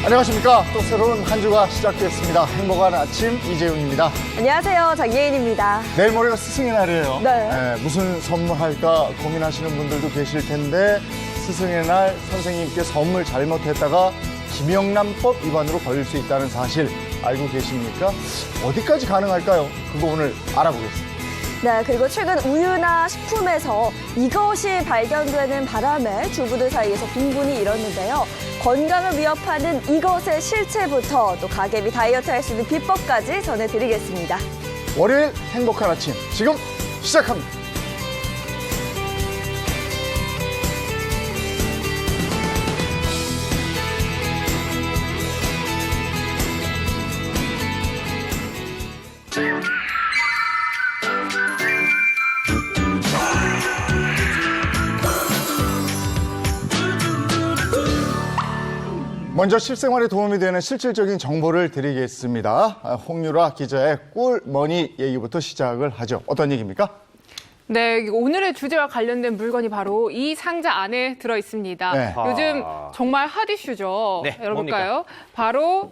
안녕하십니까. 또 새로운 한 주가 시작됐습니다. 행복한 아침 이재용입니다. 안녕하세요. 장예인입니다. 내일 모레가 스승의 날이에요. 네. 무슨 선물할까 고민하시는 분들도 계실 텐데 스승의 날 선생님께 선물 잘못했다가 김영란법 위반으로 걸릴 수 있다는 사실 알고 계십니까? 어디까지 가능할까요? 그거 오늘 알아보겠습니다. 네, 그리고 최근 우유나 식품에서 이것이 발견되는 바람에 주부들 사이에서 분분이 일었는데요. 건강을 위협하는 이것의 실체부터 또 가계비 다이어트 할 수 있는 비법까지 전해드리겠습니다. 월요일 행복한 아침 지금 시작합니다. 먼저 실생활에 도움이 되는 실질적인 정보를 드리겠습니다. 홍유라 기자의 꿀머니 얘기부터 시작을 하죠. 어떤 얘기입니까? 네, 오늘의 주제와 관련된 물건이 바로 이 상자 안에 들어 있습니다. 네. 요즘 정말 핫 이슈죠. 네, 열어볼까요? 뭡니까? 바로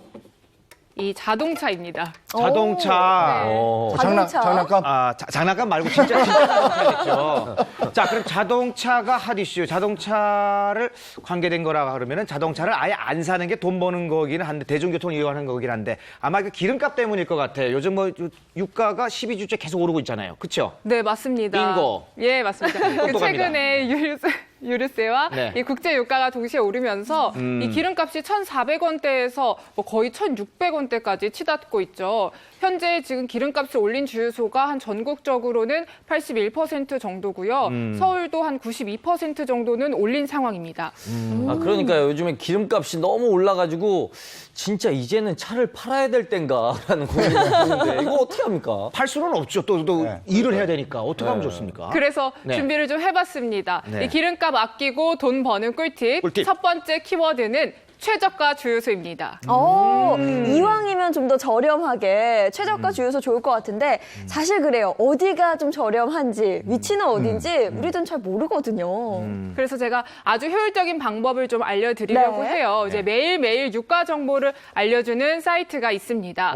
이 자동차입니다. 자동차. 네. 장난감? 장난감 말고 진짜 자동차겠죠. 자, 그럼 자동차가 핫 이슈. 자동차를 관계된 거라 그러면은 자동차를 아예 안 사는 게 돈 버는 거기는 한데 대중교통을 이용하는 거긴 한데 아마 그 기름값 때문일 것 같아요. 요즘 뭐 유가가 12주째 계속 오르고 있잖아요. 그렇죠? 네, 맞습니다. 빙고. 예, 맞습니다. 최근에 유류세와 네. 이 국제 유가가 동시에 오르면서 이 기름값이 1,400원대에서 뭐 거의 1,600원대까지 치닫고 있죠. 현재 지금 기름값을 올린 주유소가 한 전국적으로는 81% 정도고요. 서울도 한 92% 정도는 올린 상황입니다. 그러니까요. 요즘에 기름값이 너무 올라가지고 진짜 이제는 차를 팔아야 될 땐가라는 고민이 드는데 이거 어떻게 합니까? 팔 수는 없죠. 또 네. 일을 해야 되니까. 어떻게 하면 좋습니까? 그래서 네. 준비를 좀 해봤습니다. 네. 이 기름값 아끼고 돈 버는 꿀팁. 꿀팁. 첫 번째 키워드는 최저가 주유소입니다. 이왕이면 좀 더 저렴하게 최저가 주유소 좋을 것 같은데 사실 그래요. 어디가 좀 저렴한지 위치는 어딘지 우리도 잘 모르거든요. 그래서 제가 아주 효율적인 방법을 좀 알려드리려고 네. 해요. 이제 매일매일 유가 정보를 알려주는 사이트가 있습니다.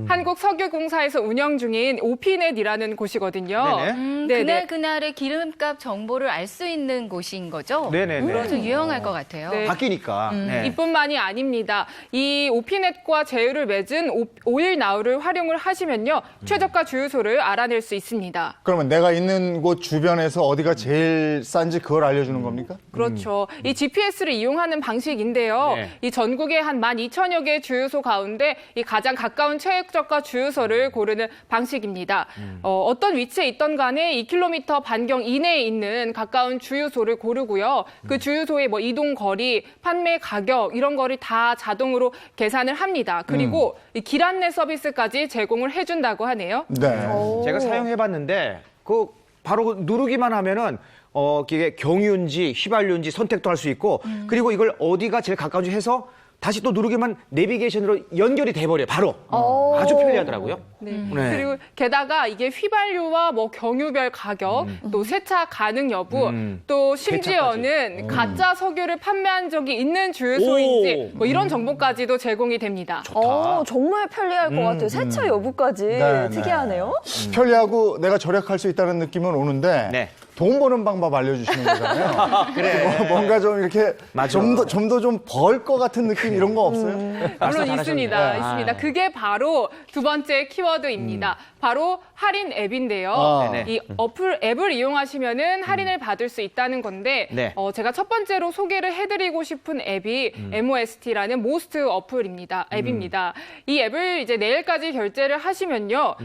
한국석유공사에서 운영 중인 오피넷이라는 곳이거든요. 네네. 네네. 그날의 기름값 정보를 알 수 있는 곳인 거죠? 네네네. 그래서 유용할 것 같아요. 네. 바뀌니까. 네. 이뿐만이 아닙니다. 이 오피넷과 제휴를 맺은 오일 나우를 활용을 하시면요. 최저가 주유소를 알아낼 수 있습니다. 그러면 내가 있는 곳 주변에서 어디가 제일 싼지 그걸 알려주는 겁니까? 그렇죠. 이 GPS를 이용하는 방식인데요. 네. 이 전국에 한 12,000여 개의 주유소 가운데 이 가장 가까운 최저가 주유소를 고르는 방식입니다. 어떤 위치에 있던 간에 2km 반경 이내에 있는 가까운 주유소를 고르고요. 그 주유소의 뭐 이동 거리, 판매 가격 이런 거를 다 자동으로 계산을 합니다. 그리고 이 길 안내 서비스까지 제공을 해준다고 하네요. 네. 제가 사용해봤는데 그 바로 누르기만 하면은 이게 경유인지 휘발유인지 선택도 할 수 있고 그리고 이걸 어디가 제일 가까운지 해서 다시 또 누르기만 내비게이션으로 연결이 돼버려요. 바로. 아주 편리하더라고요. 네. 네. 그리고 게다가 이게 휘발유와 뭐 경유별 가격, 또 세차 가능 여부, 또 심지어는 가짜 석유를 판매한 적이 있는 주유소인지 뭐 이런 정보까지도 제공이 됩니다. 정말 편리할 것 같아요. 세차 여부까지 네, 특이하네요. 편리하고 내가 절약할 수 있다는 느낌은 오는데 네. 돈 버는 방법 알려주시는 거잖아요. 그래. 뭔가 좀 이렇게 맞아. 좀 더 좀 벌 것 같은 느낌 이런 거 없어요? 물론 있습니다. 네. 있습니다. 그게 바로 두 번째 키워드입니다. 바로 할인 앱인데요. 네네. 이 앱을 이용하시면은 할인을 받을 수 있다는 건데 네. 제가 첫 번째로 소개를 해드리고 싶은 앱이 MOST라는 모스트 앱입니다. 이 앱을 이제 내일까지 결제를 하시면요.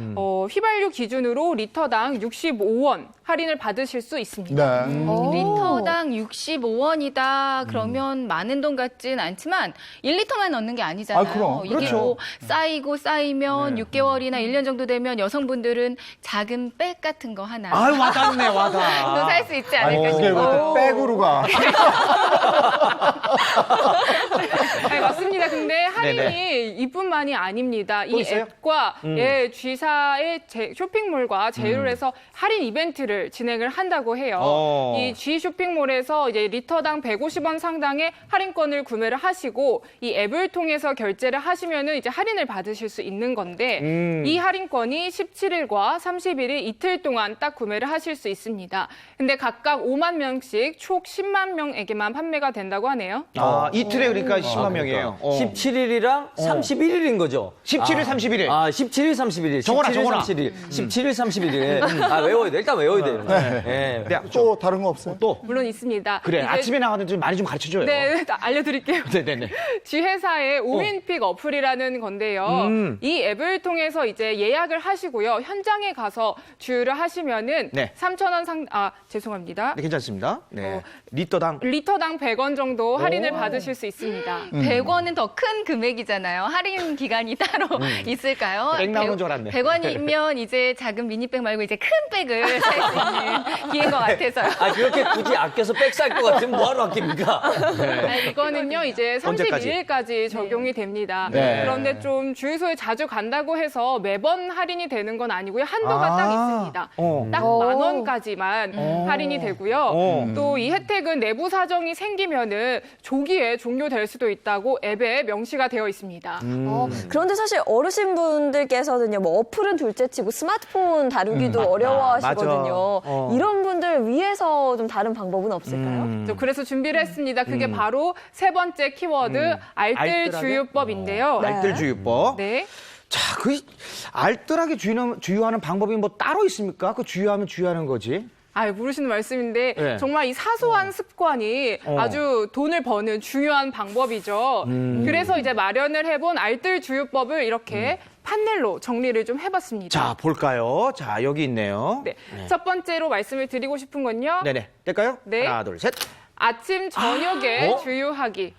휘발유 기준으로 리터당 65원 할인을 받으실 수 있습니다. 네. 리터당 65원이다. 그러면 많은 돈 같진 않지만 1리터만 넣는 게 아니잖아요. 아, 그럼. 이게 그렇죠. 뭐 쌓이고 쌓이면 6개월이나 1년 정도 되면 여성분들은 작은 백 같은 거 하나 아유, 와닿네, 와닿아. 또 살 수 있지 아니, 않을까 그게 싶어요. 왜 백으로 가? 네, 맞습니다. 근데 할인이 네네. 이뿐만이 아닙니다. 또 이 있어요? 앱과 예, G사의 쇼핑몰과 제휴를 해서 할인 이벤트를 진행을 한다고 해요. 이 G 쇼핑몰에서 이제 리터당 150원 상당의 할인권을 구매를 하시고 이 앱을 통해서 결제를 하시면은 이제 할인을 받으실 수 있는 건데 이 할인권이 17일과 30일이 이틀 동안 딱 구매를 하실 수 있습니다. 근데 각각 5만 명씩 총 10만 명에게만 판매가 된다고 하네요. 아, 이틀에 그러니까 10만 명이에요. 17일이랑 31일인 거죠. 17일, 31일. 아, 17일, 31일. 적어라, 17일, 적어라. 31일. 17일, 31일. 아, 외워야 돼. 일단 외워야 돼요. 네. 네, 또 다른 거 없어요? 또. 물론 있습니다. 그래, 이제- 아침에 나가는데 좀 많이 좀 가르쳐줘요. 네, 알려드릴게요. 네네네. G회사의 오윈픽 어플이라는 건데요. 이 앱을 통해서 이제 예약을 하시고요. 현장에 가서 주유를 하시면은 네. 3,000원 죄송합니다. 네, 괜찮습니다. 네. 리터당. 리터당 100원 정도 할인을 받으실 수 있습니다. 100원은 더 큰 금액이잖아요. 할인 기간이 따로 있을까요? 백 나오는 줄 알았네. 100원이면 이제 작은 미니백 말고 이제 큰 백을 살 수 있는 기회인 것 같아서요. 아, 그렇게 굳이 아껴서 백 살 것 같으면 뭐하러 아낍니까? 이거는요, 이제 언제까지? 31일까지 적용이 됩니다. 네. 그런데 좀 주유소에 자주 간다고 해서 매번 할인이 되는 건 아니고요. 한도가 딱 있습니다. 딱 10,000원까지만 할인이 되고요. 또 이 혜택은 내부 사정이 생기면은 조기에 종료될 수도 있다고 앱에 명시가 되어 있습니다. 그런데 사실 어르신분들께서는요, 뭐 어플은 둘째치고 스마트폰 다루기도 어려워하시거든요. 맞아. 이런 분들 위해서 좀 다른 방법은 없을까요? 그래서 준비를 했습니다. 그게 바로 세 번째 키워드 알뜰 알뜰하게? 주유법인데요. 알뜰 주유법. 네. 자, 그 알뜰하게 주유하는 방법이 뭐 따로 있습니까? 그 주유하면 주유하는 거지. 모르시는 말씀인데 네. 정말 이 사소한 습관이 아주 돈을 버는 중요한 방법이죠. 그래서 이제 마련을 해본 알뜰 주유법을 이렇게 판넬로 정리를 좀 해봤습니다. 자, 볼까요? 자, 여기 있네요. 네. 첫 번째로 말씀을 드리고 싶은 건요. 네네. 될까요? 네. 하나, 둘, 셋. 아침 저녁에 어? 주유하기입니다.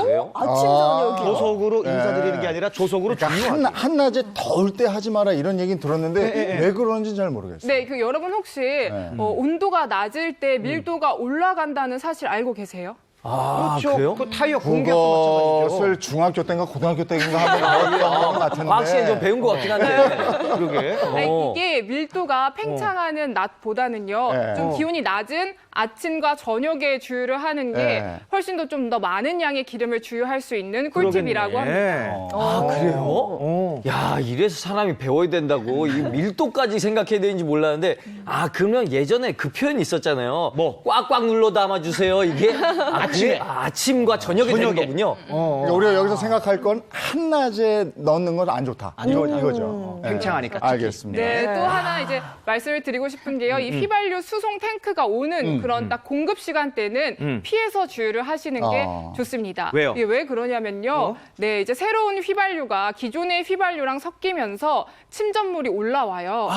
왜요? 아침, 저녁이요? 조속으로 인사드리는 게 아니라 조속으로 그러니까 주유하기. 한낮에 더울 때 하지 마라 이런 얘기는 들었는데 왜 그런지 잘 모르겠어요. 네, 그 여러분 혹시 온도가 낮을 때 밀도가 올라간다는 사실 알고 계세요? 아, 그렇죠. 그래요? 그 타이어 공격도 마찬가지죠. 그것을 중학교 때인가 고등학교 때인가 한번 배웠던 것 같은데. 과학 시간에 좀 배운 것 같긴 한데. 그러게. 아니, 이게 밀도가 팽창하는 낮보다는요, 네. 좀 기온이 낮은 아침과 저녁에 주유를 하는 게 네. 훨씬 더 좀 더 많은 양의 기름을 주유할 수 있는 꿀팁이라고 합니다. 아, 그래요? 야, 이래서 사람이 배워야 된다고. 이 밀도까지 생각해야 되는지 몰랐는데. 아, 그러면 예전에 그 표현이 있었잖아요. 뭐? 꽉꽉 눌러 담아주세요. 이게 아침과 저녁에 되는 거군요. 그러니까 우리가 여기서 생각할 건 한낮에 넣는 건 안 좋다. 이거죠. 네. 팽창하니까. 알겠습니다. 네, 또 하나 이제 말씀을 드리고 싶은 게요. 이 휘발유 수송 탱크가 오는 그런 딱 공급 시간대는 피해서 주유를 하시는 게 좋습니다. 왜요? 이게 왜 그러냐면요. 네, 이제 새로운 휘발유가 기존의 휘발유랑 섞이면서 침전물이 올라와요.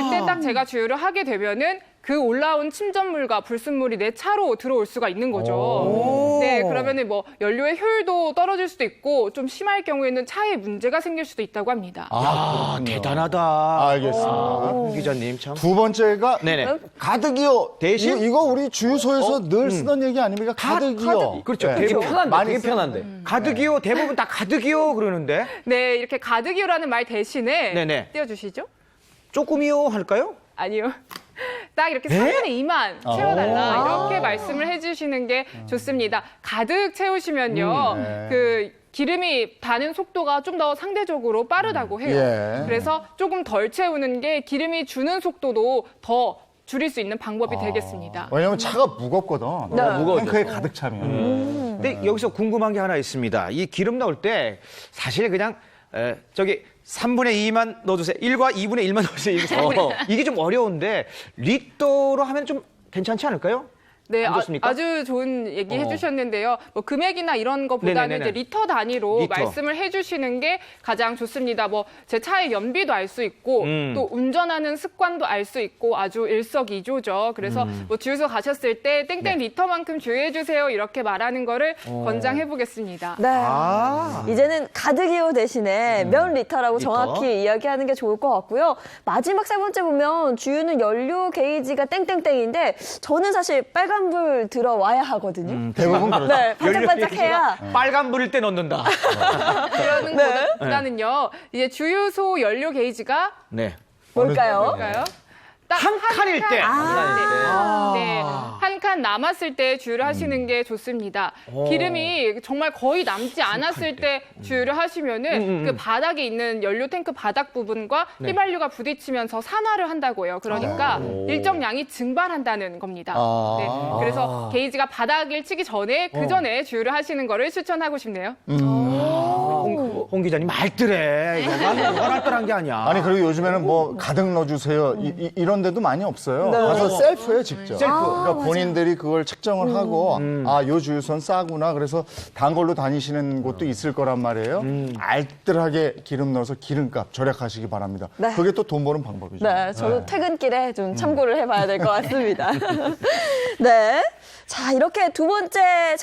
그때 딱 제가 주유를 하게 되면은 그 올라온 침전물과 불순물이 내 차로 들어올 수가 있는 거죠. 네, 그러면은 뭐 연료의 효율도 떨어질 수도 있고 좀 심할 경우에는 차에 문제가 생길 수도 있다고 합니다. 아, 대단하다. 알겠습니다. 오, 기자님 참. 두 번째가 네네. 가득이요. 대신? 이거 우리 주유소에서 늘 쓰던 얘기 아닙니까? 가득이요. 그렇죠. 네. 되게 편한데, 많이 되게 써요. 편한데. 가득이요. 대부분 다 가득이요. 그러는데. 네, 이렇게 가득이요라는 말 대신에 네네. 띄워주시죠. 조금이요 할까요? 아니요. 딱 이렇게 3분의 2만 채워달라 이렇게 말씀을 해주시는 게 좋습니다. 가득 채우시면요. 네. 그 기름이 다는 속도가 좀 더 상대적으로 빠르다고 해요. 예. 그래서 조금 덜 채우는 게 기름이 주는 속도도 더 줄일 수 있는 방법이 되겠습니다. 왜냐면 차가 무겁거든. 무거워져. 탱크에 가득 차면. 근데 여기서 궁금한 게 하나 있습니다. 이 기름 넣을 때 사실 그냥 저기 3분의 2만 넣어주세요. 1과 2분의 1만 넣어주세요. 이게 좀 어려운데 리터로 하면 좀 괜찮지 않을까요? 네, 안 좋습니까? 아주 좋은 얘기 해주셨는데요. 뭐 금액이나 이런 것보다는 네네네네. 이제 리터 단위로 리터. 말씀을 해주시는 게 가장 좋습니다. 뭐 제 차의 연비도 알 수 있고 또 운전하는 습관도 알 수 있고 아주 일석이조죠. 그래서 뭐 주유소 가셨을 때 땡땡 리터만큼 주유해 주세요 이렇게 말하는 거를 권장해 보겠습니다. 네. 아. 이제는 가득이요 대신에 몇 리터라고 리터? 정확히 이야기하는 게 좋을 것 같고요. 마지막 세 번째 보면 주유는 연료 게이지가 땡땡땡인데 저는 사실 빨간불 들어와야 하거든요. 대부분 그렇죠. 네, 반짝반짝해야. 빨간 불일 때 넣는다. 그러는 것보다는요. 이제 주유소 연료 게이지가 네. 뭘까요? 볼까요? 딱 한 칸일 때. 네, 한 칸 남았을 때 주유를 하시는 게 좋습니다. 기름이 정말 거의 남지 않았을 때 주유를 하시면은 그 바닥에 있는 연료 탱크 바닥 부분과 휘발유가 부딪히면서 산화를 한다고 해요. 그러니까 일정량이 증발한다는 겁니다. 네, 그래서 게이지가 바닥을 치기 전에 그 전에 주유를 하시는 거를 추천하고 싶네요. 홍 기자님 말들해. 이거가 알뜰한 게 아니야. 아니 그리고 요즘에는 뭐 가득 넣어주세요 이런 데도 많이 없어요. 가서 셀프예요 직접. 그러니까 본인들이 그걸 측정을 하고 요 주유소는 싸구나 그래서 단 걸로 다니시는 곳도 있을 거란 말이에요. 알뜰하게 기름 넣어서 기름값 절약하시기 바랍니다. 네. 그게 또 돈 버는 방법이죠. 네, 저도 퇴근길에 좀 참고를 해봐야 될 것 같습니다. 네. 자, 이렇게 첫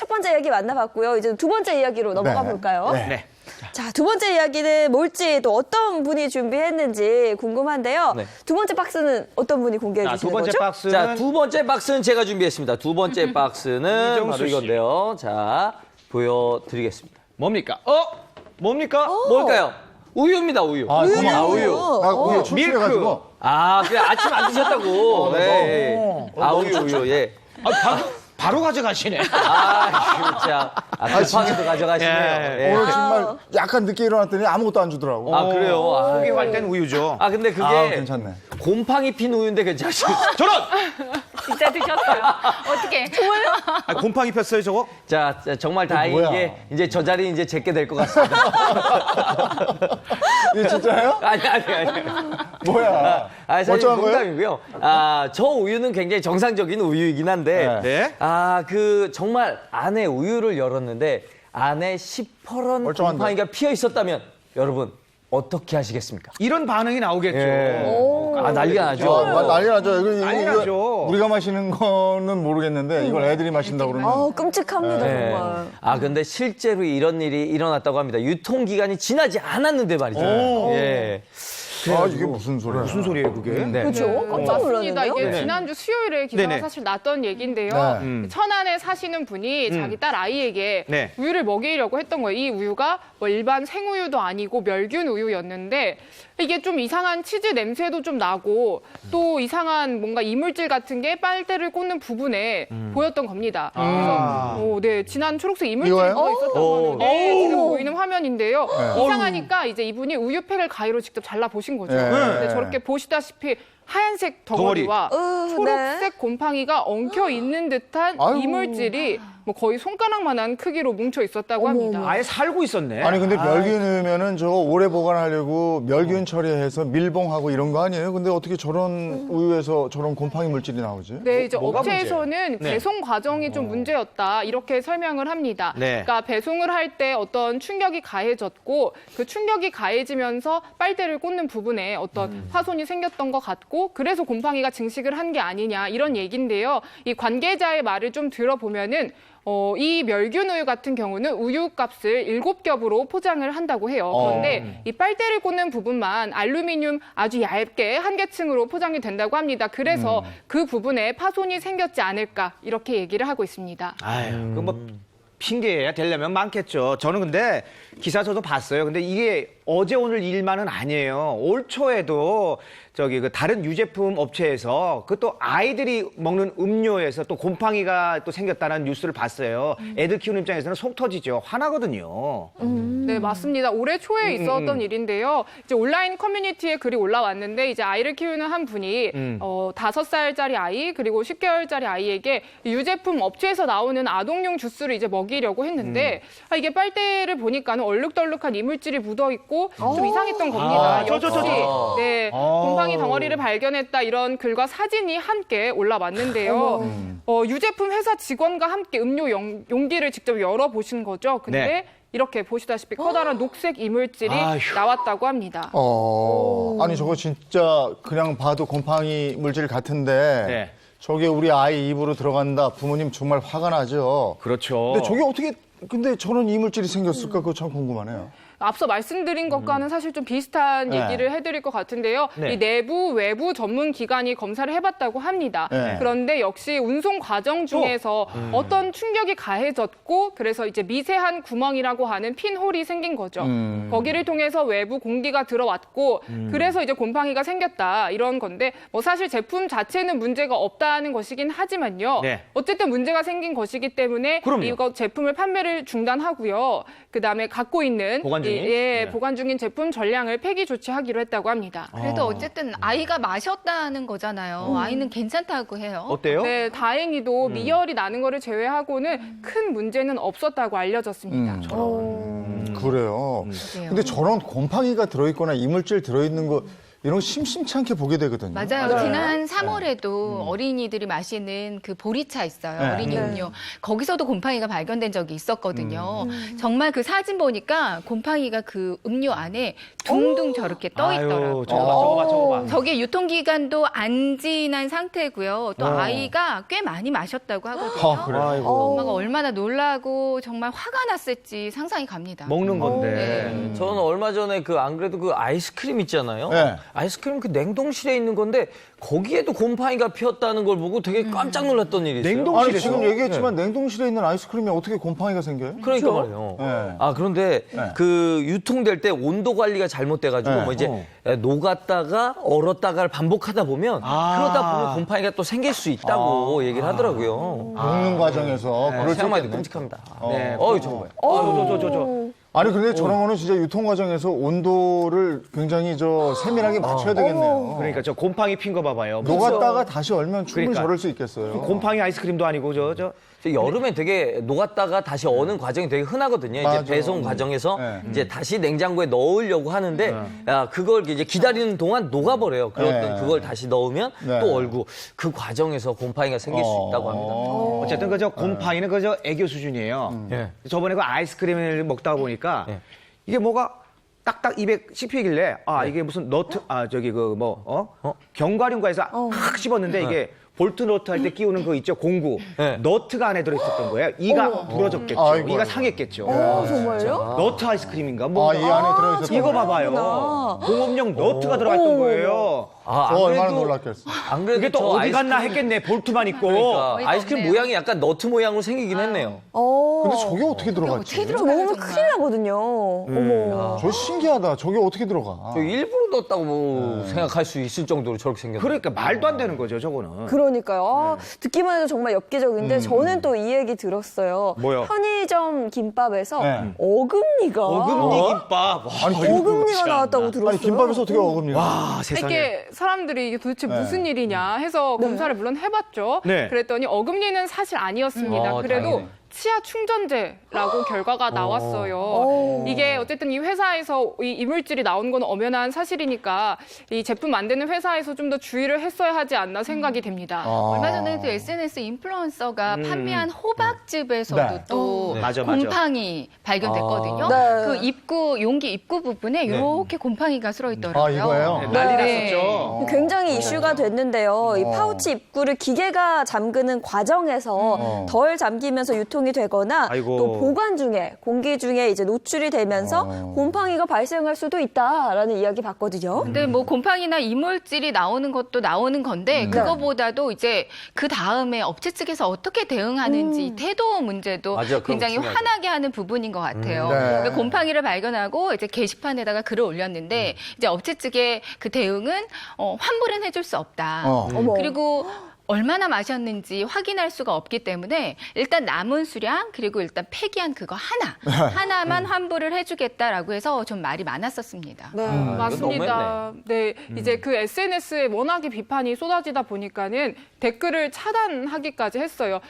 번째 이야기 만나봤고요. 이제 두 번째 이야기로 넘어가 네. 볼까요? 네. 자, 두 번째 이야기는 뭘지 또 어떤 분이 준비했는지 궁금한데요. 네. 두 번째 박스는 어떤 분이 공개해 자, 주시는 두 번째 거죠? 박스는 자, 두 번째 박스는 제가 준비했습니다. 두 번째 박스는 이정수 바로 씨. 이건데요. 자, 보여드리겠습니다. 뭡니까? 뭡니까? 뭘까요? 우유입니다, 우유. 아, 우유. 고마워. 우유. 우유 출출해가지고. 아, 그래 아침 안 드셨다고. 네. 너무 우유, 예. 바로 가져가시네. 아, 진짜. 급하게도 가져가시네요. 예. 예. 오늘 정말 약간 늦게 일어났더니 아무것도 안 주더라고. 아, 그래요? 아, 고기 할 땐 우유죠. 아, 근데 그게 괜찮네. 곰팡이 핀 우유인데 괜찮으시죠? 저런! 진짜 드셨어요. 어떻게? 곰팡이 폈어요, 저거? 자, 정말 다행인 뭐야? 게 이제 저 자리 이제 제게 될 것 같습니다. 이게 진짜예요? 아니. 뭐야? 사실 멀쩡한 거예요? 농담이고요. 저 우유는 굉장히 정상적인 우유이긴 한데, 네. 정말 안에 우유를 열었는데, 안에 시퍼런 멀쩡한데? 곰팡이가 피어 있었다면, 여러분, 어떻게 하시겠습니까? 이런 반응이 나오겠죠. 난리가 나죠. 난리 나죠. 난리 나죠. 우리가 마시는 거는 모르겠는데 이걸 애들이 마신다고 그러면. 끔찍합니다, 네. 정말. 근데 실제로 이런 일이 일어났다고 합니다. 유통기간이 지나지 않았는데 말이죠. 예. 이게 무슨 소리야? 무슨 소리예요, 그게? 네. 그렇죠. 깜짝 맞습니다. 놀랐는데요. 이게 네. 지난주 수요일에 기사가 네네. 사실 났던 얘기인데요. 네. 천안에 사시는 분이 자기 딸 아이에게 네. 우유를 먹이려고 했던 거예요. 이 우유가 뭐 일반 생우유도 아니고 멸균 우유였는데 이게 좀 이상한 치즈 냄새도 좀 나고 또 이상한 뭔가 이물질 같은 게 빨대를 꽂는 부분에 보였던 겁니다. 그래서 네, 진한 초록색 이물질이 이거요? 뭐 있었던 거는 네, 지금 보이는 화면인데요. 네. 이상하니까 이제 이분이 우유팩을 가위로 직접 잘라 보신 거죠. 네. 근데 저렇게 보시다시피 하얀색 덩어리와 초록색 곰팡이가 엉켜 있는 듯한 아이고. 이물질이 뭐 거의 손가락만한 크기로 뭉쳐 있었다고 합니다. 아예 살고 있었네. 아니 근데 멸균 넣으면은 저거 오래 보관하려고 멸균 처리해서 밀봉하고 이런 거 아니에요? 근데 어떻게 저런 우유에서 저런 곰팡이 물질이 나오지? 네, 이제 뭐가 업체에서는 문제예요? 네. 배송 과정이 좀 문제였다 이렇게 설명을 합니다. 네. 그러니까 배송을 할 때 어떤 충격이 가해졌고 그 충격이 가해지면서 빨대를 꽂는 부분에 어떤 파손이 생겼던 것 같고 그래서 곰팡이가 증식을 한 게 아니냐 이런 얘기인데요. 이 관계자의 말을 좀 들어보면은 이 멸균 우유 같은 경우는 우유 값을 7겹으로 포장을 한다고 해요. 그런데 이 빨대를 꽂는 부분만 알루미늄 아주 얇게 한 개층으로 포장이 된다고 합니다. 그래서 그 부분에 파손이 생겼지 않을까 이렇게 얘기를 하고 있습니다. 아유, 그 뭐 핑계야 되려면 많겠죠. 저는 근데 기사 저도 봤어요. 근데 이게 어제 오늘 일만은 아니에요. 올 초에도 그 다른 유제품 업체에서 그것도 아이들이 먹는 음료에서 또 곰팡이가 또 생겼다는 뉴스를 봤어요. 애들 키우는 입장에서는 속 터지죠. 화나거든요. 네, 맞습니다. 올해 초에 있었던 일인데요. 이제 온라인 커뮤니티에 글이 올라왔는데 이제 아이를 키우는 한 분이 5살짜리 아이 그리고 10개월짜리 아이에게 유제품 업체에서 나오는 아동용 주스를 이제 먹이 먹이려고 했는데 이게 빨대를 보니까는 얼룩덜룩한 이물질이 묻어 있고 좀 이상했던 겁니다. 역시 네, 곰팡이 덩어리를 발견했다 이런 글과 사진이 함께 올라왔는데요. 유제품 회사 직원과 함께 음료 용기를 직접 열어보신 거죠. 근데 네. 이렇게 보시다시피 커다란 녹색 이물질이 나왔다고 합니다. 아니 저거 진짜 그냥 봐도 곰팡이 물질 같은데 네. 저게 우리 아이 입으로 들어간다. 부모님 정말 화가 나죠. 그렇죠. 근데 저게 어떻게 근데 저런 이물질이 생겼을까 그거 참 궁금하네요. 앞서 말씀드린 것과는 사실 좀 비슷한 네. 얘기를 해드릴 것 같은데요. 네. 이 내부, 외부 전문 기관이 검사를 해봤다고 합니다. 네. 그런데 역시 운송 과정 중에서 어떤 충격이 가해졌고 그래서 이제 미세한 구멍이라고 하는 핀홀이 생긴 거죠. 거기를 통해서 외부 공기가 들어왔고 그래서 이제 곰팡이가 생겼다 이런 건데 뭐 사실 제품 자체는 문제가 없다는 것이긴 하지만요. 네. 어쨌든 문제가 생긴 것이기 때문에 그럼요. 이거 제품을 판매를 중단하고요. 그다음에 갖고 있는 보관 중인? 네. 보관 중인 제품 전량을 폐기 조치하기로 했다고 합니다. 그래도 어쨌든 아이가 마셨다는 거잖아요. 아이는 괜찮다고 해요. 어때요? 네, 다행히도 미열이 나는 거를 제외하고는 큰 문제는 없었다고 알려졌습니다. 그래요. 그래요. 근데 저런 곰팡이가 들어있거나 이물질 들어있는 거 이런 거 심심치 않게 보게 되거든요. 맞아요. 지난 3월에도 어린이들이 마시는 그 보리차 있어요. 네. 어린이 음료. 거기서도 곰팡이가 발견된 적이 있었거든요. 정말 그 사진 보니까 곰팡이가 그 음료 안에 둥둥 저렇게 떠 있더라고요. 아유, 저거 봐. 저게 유통기간도 안 지난 상태고요. 또 아이가 꽤 많이 마셨다고 하거든요. 아, 그래요? 아이고. 엄마가 얼마나 놀라고 정말 화가 났을지 상상이 갑니다. 먹는 건데. 저는 얼마 전에 그 안 그래도 그 아이스크림 있잖아요. 네. 아이스크림 그 냉동실에 있는 건데 거기에도 곰팡이가 피었다는 걸 보고 되게 깜짝 놀랐던 일이 있어요. 냉동실에서? 아니 지금 얘기했지만 냉동실에 있는 아이스크림이 어떻게 곰팡이가 생겨요? 그러니까 말이에요. 네. 아 그런데 네. 그 유통될 때 온도 관리가 잘못돼가지고 네. 뭐 이제 녹았다가 얼었다가를 반복하다 보면 그러다 보면 곰팡이가 또 생길 수 있다고 얘기를 하더라고요. 먹는 과정에서 그럴 수 생각만 해도 있겠네. 끔찍합니다. 네. 어이 정말. 아니 근데 저런 거는 진짜 유통 과정에서 온도를 굉장히 세밀하게 맞춰야 되겠네요. 그러니까 저 곰팡이 핀 거 봐봐요. 녹았다가 다시 얼면 충분히 그러니까. 저럴 수 있겠어요. 곰팡이 아이스크림도 아니고 여름에 되게 녹았다가 다시 어는 과정이 되게 흔하거든요. 맞아. 이제 배송 과정에서 네. 이제 다시 냉장고에 넣으려고 하는데 그걸 이제 기다리는 동안 녹아버려요. 그걸 다시 넣으면 네. 또 얼고 그 과정에서 곰팡이가 생길 수 있다고 합니다. 어쨌든 그저 곰팡이는 그저 애교 수준이에요. 예. 저번에 그 아이스크림을 먹다가 보니까 예. 이게 뭐가 딱딱 입에 씹히길래 이게 무슨 너트 견과류인가해서 확 씹었는데 이게 볼트 너트 할 때 끼우는 거 있죠 공구 네. 너트가 안에 들어있었던 거예요. 이가 부러졌겠죠. 아이고, 이가 아이고. 상했겠죠. 정말요? 너트 아이스크림인가 뭐. 이 안에 들어있었던 이거 거예요? 봐봐요. 공업용 너트가 들어갔던 거예요. 얼마나 놀랐겠어. 안 그래도 그게 또 저 어디 갔나 아이스크림- 했겠네. 볼트만 있고. 그러니까 어이가 아이스크림 없네요. 모양이 약간 너트 모양으로 생기긴 했네요. 근데 저게 어떻게 들어갔지? 어떻게 저 먹으면 정말. 큰일 나거든요. 어머. 저 신기하다. 저게 어떻게 들어가? 저 일부러 넣었다고 생각할 수 있을 정도로 저렇게 생겼네. 그러니까 말도 안 되는 거죠, 저거는. 그러니까요. 듣기만 해도 정말 엽기적인데 저는 또 이 얘기 들었어요. 뭐요? 편의점 김밥에서 네. 어금니가 어금니 김밥. 어금니가 나왔다고 들었어요. 아니 김밥에서 어떻게 어금니가? 와, 세상에. 이게 사람들이 이게 도대체 네. 무슨 일이냐 해서 검사를 물론 해봤죠. 네. 그랬더니 어금니는 사실 아니었습니다. 그래도 다행이네. 치아 충전제라고 결과가 나왔어요. 이게 어쨌든 이 회사에서 이 이물질이 나온 건 엄연한 사실이니까 이 제품 만드는 회사에서 좀 더 주의를 했어야 하지 않나 생각이 됩니다. 얼마 전에 또 SNS 인플루언서가 판매한 호박즙에서도 네. 또 맞아. 곰팡이 발견됐거든요. 네. 그 입구 용기 입구 부분에 이렇게 곰팡이가 쓸어 있더라고요. 이거예요? 네, 난리 네. 났었죠. 굉장히 이슈가 됐는데요. 이 파우치 입구를 기계가 잠그는 과정에서 덜 잠기면서 유통이 되거나 아이고. 또 보관 중에 공기 중에 이제 노출이 되면서 곰팡이가 발생할 수도 있다라는 이야기 봤거든요. 근데 뭐 곰팡이나 이물질이 나오는 것도 나오는 건데 그거보다도 이제 그 다음에 업체 측에서 어떻게 대응하는지 태도 문제도 맞아, 그건 굉장히 중요하죠. 화나게 하는 부분인 것 같아요. 네. 그러니까 곰팡이를 발견하고 이제 게시판에다가 글을 올렸는데 이제 업체 측의 그 대응은 환불은 해줄 수 없다. 어머. 그리고 얼마나 마셨는지 확인할 수가 없기 때문에 일단 남은 수량 그리고 일단 폐기한 그거 하나만 환불을 해주겠다라고 해서 좀 말이 많았었습니다. 네. 맞습니다. 네, 이제 그 SNS에 워낙에 비판이 쏟아지다 보니까는 댓글을 차단하기까지 했어요.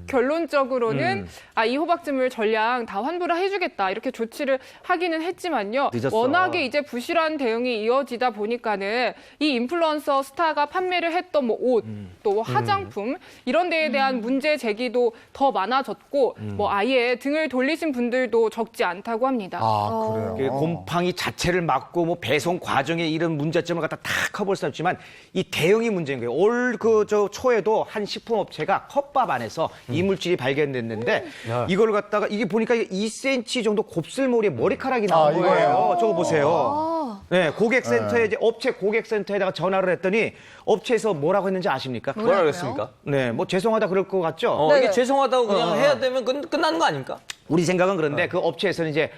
결론적으로는 이 호박즙을 전량 다 환불을 해주겠다 이렇게 조치를 하기는 했지만요. 늦었어. 워낙에 이제 부실한 대응이 이어지다 보니까는 이 인플루언서 스타가 판매를 했던 뭐 옷, 또 화장품 이런 데에 대한 문제 제기도 더 많아졌고 뭐 아예 등을 돌리신 분들도 적지 않다고 합니다. 아, 그래요. 그 곰팡이 자체를 막고 뭐 배송 과정에 이런 문제점을 갖다 다 커볼 수 없지만 이 대응이 문제인 거예요. 올 저 초에도 한 식품업체가 컵밥 안에서 이물질이 발견됐는데 이걸 갖다가 이게 보니까 2cm 정도 곱슬머리에 머리카락이 나온 이거예요? 거예요. 저거 보세요. 네, 고객센터에 이제 업체 고객센터에다가 전화를 했더니 업체에서 뭐라고 했는지 아십니까? 뭐라 그랬습니까? 네, 뭐 죄송하다 그럴 것 같죠? 이게 죄송하다고 그냥 해야 되면 끝나는 거 아닙니까? 우리 생각은 그런데 그 업체에서는 이제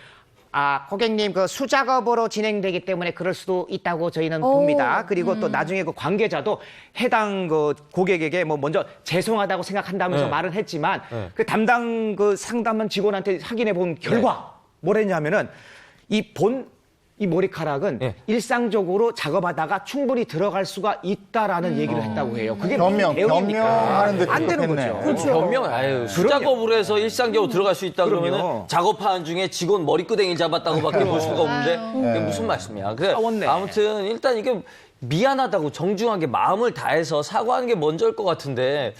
고객님 그 수작업으로 진행되기 때문에 그럴 수도 있다고 저희는 봅니다. 그리고 또 나중에 그 관계자도 해당 그 고객에게 뭐 먼저 죄송하다고 생각한다면서 네. 말은 했지만 네. 그 담당 그 상담한 직원한테 확인해 본 결과 뭘 했냐면은 이 머리카락은 네. 일상적으로 작업하다가 충분히 들어갈 수가 있다라는 얘기를 했다고 해요. 그게 무슨 대응입니까? 변명하는데 안 되는 그렇겠네. 거죠. 변명, 수작업으로 해서 일상적으로 들어갈 수 있다 그럼요. 그러면 작업하는 중에 직원 머리끄댕이 잡았다고밖에 볼 수가 없는데 그게 무슨 말씀이야. 그래, 싸웠네. 아무튼 일단 이게 미안하다고 정중하게 마음을 다해서 사과하는 게 먼저일 것 같은데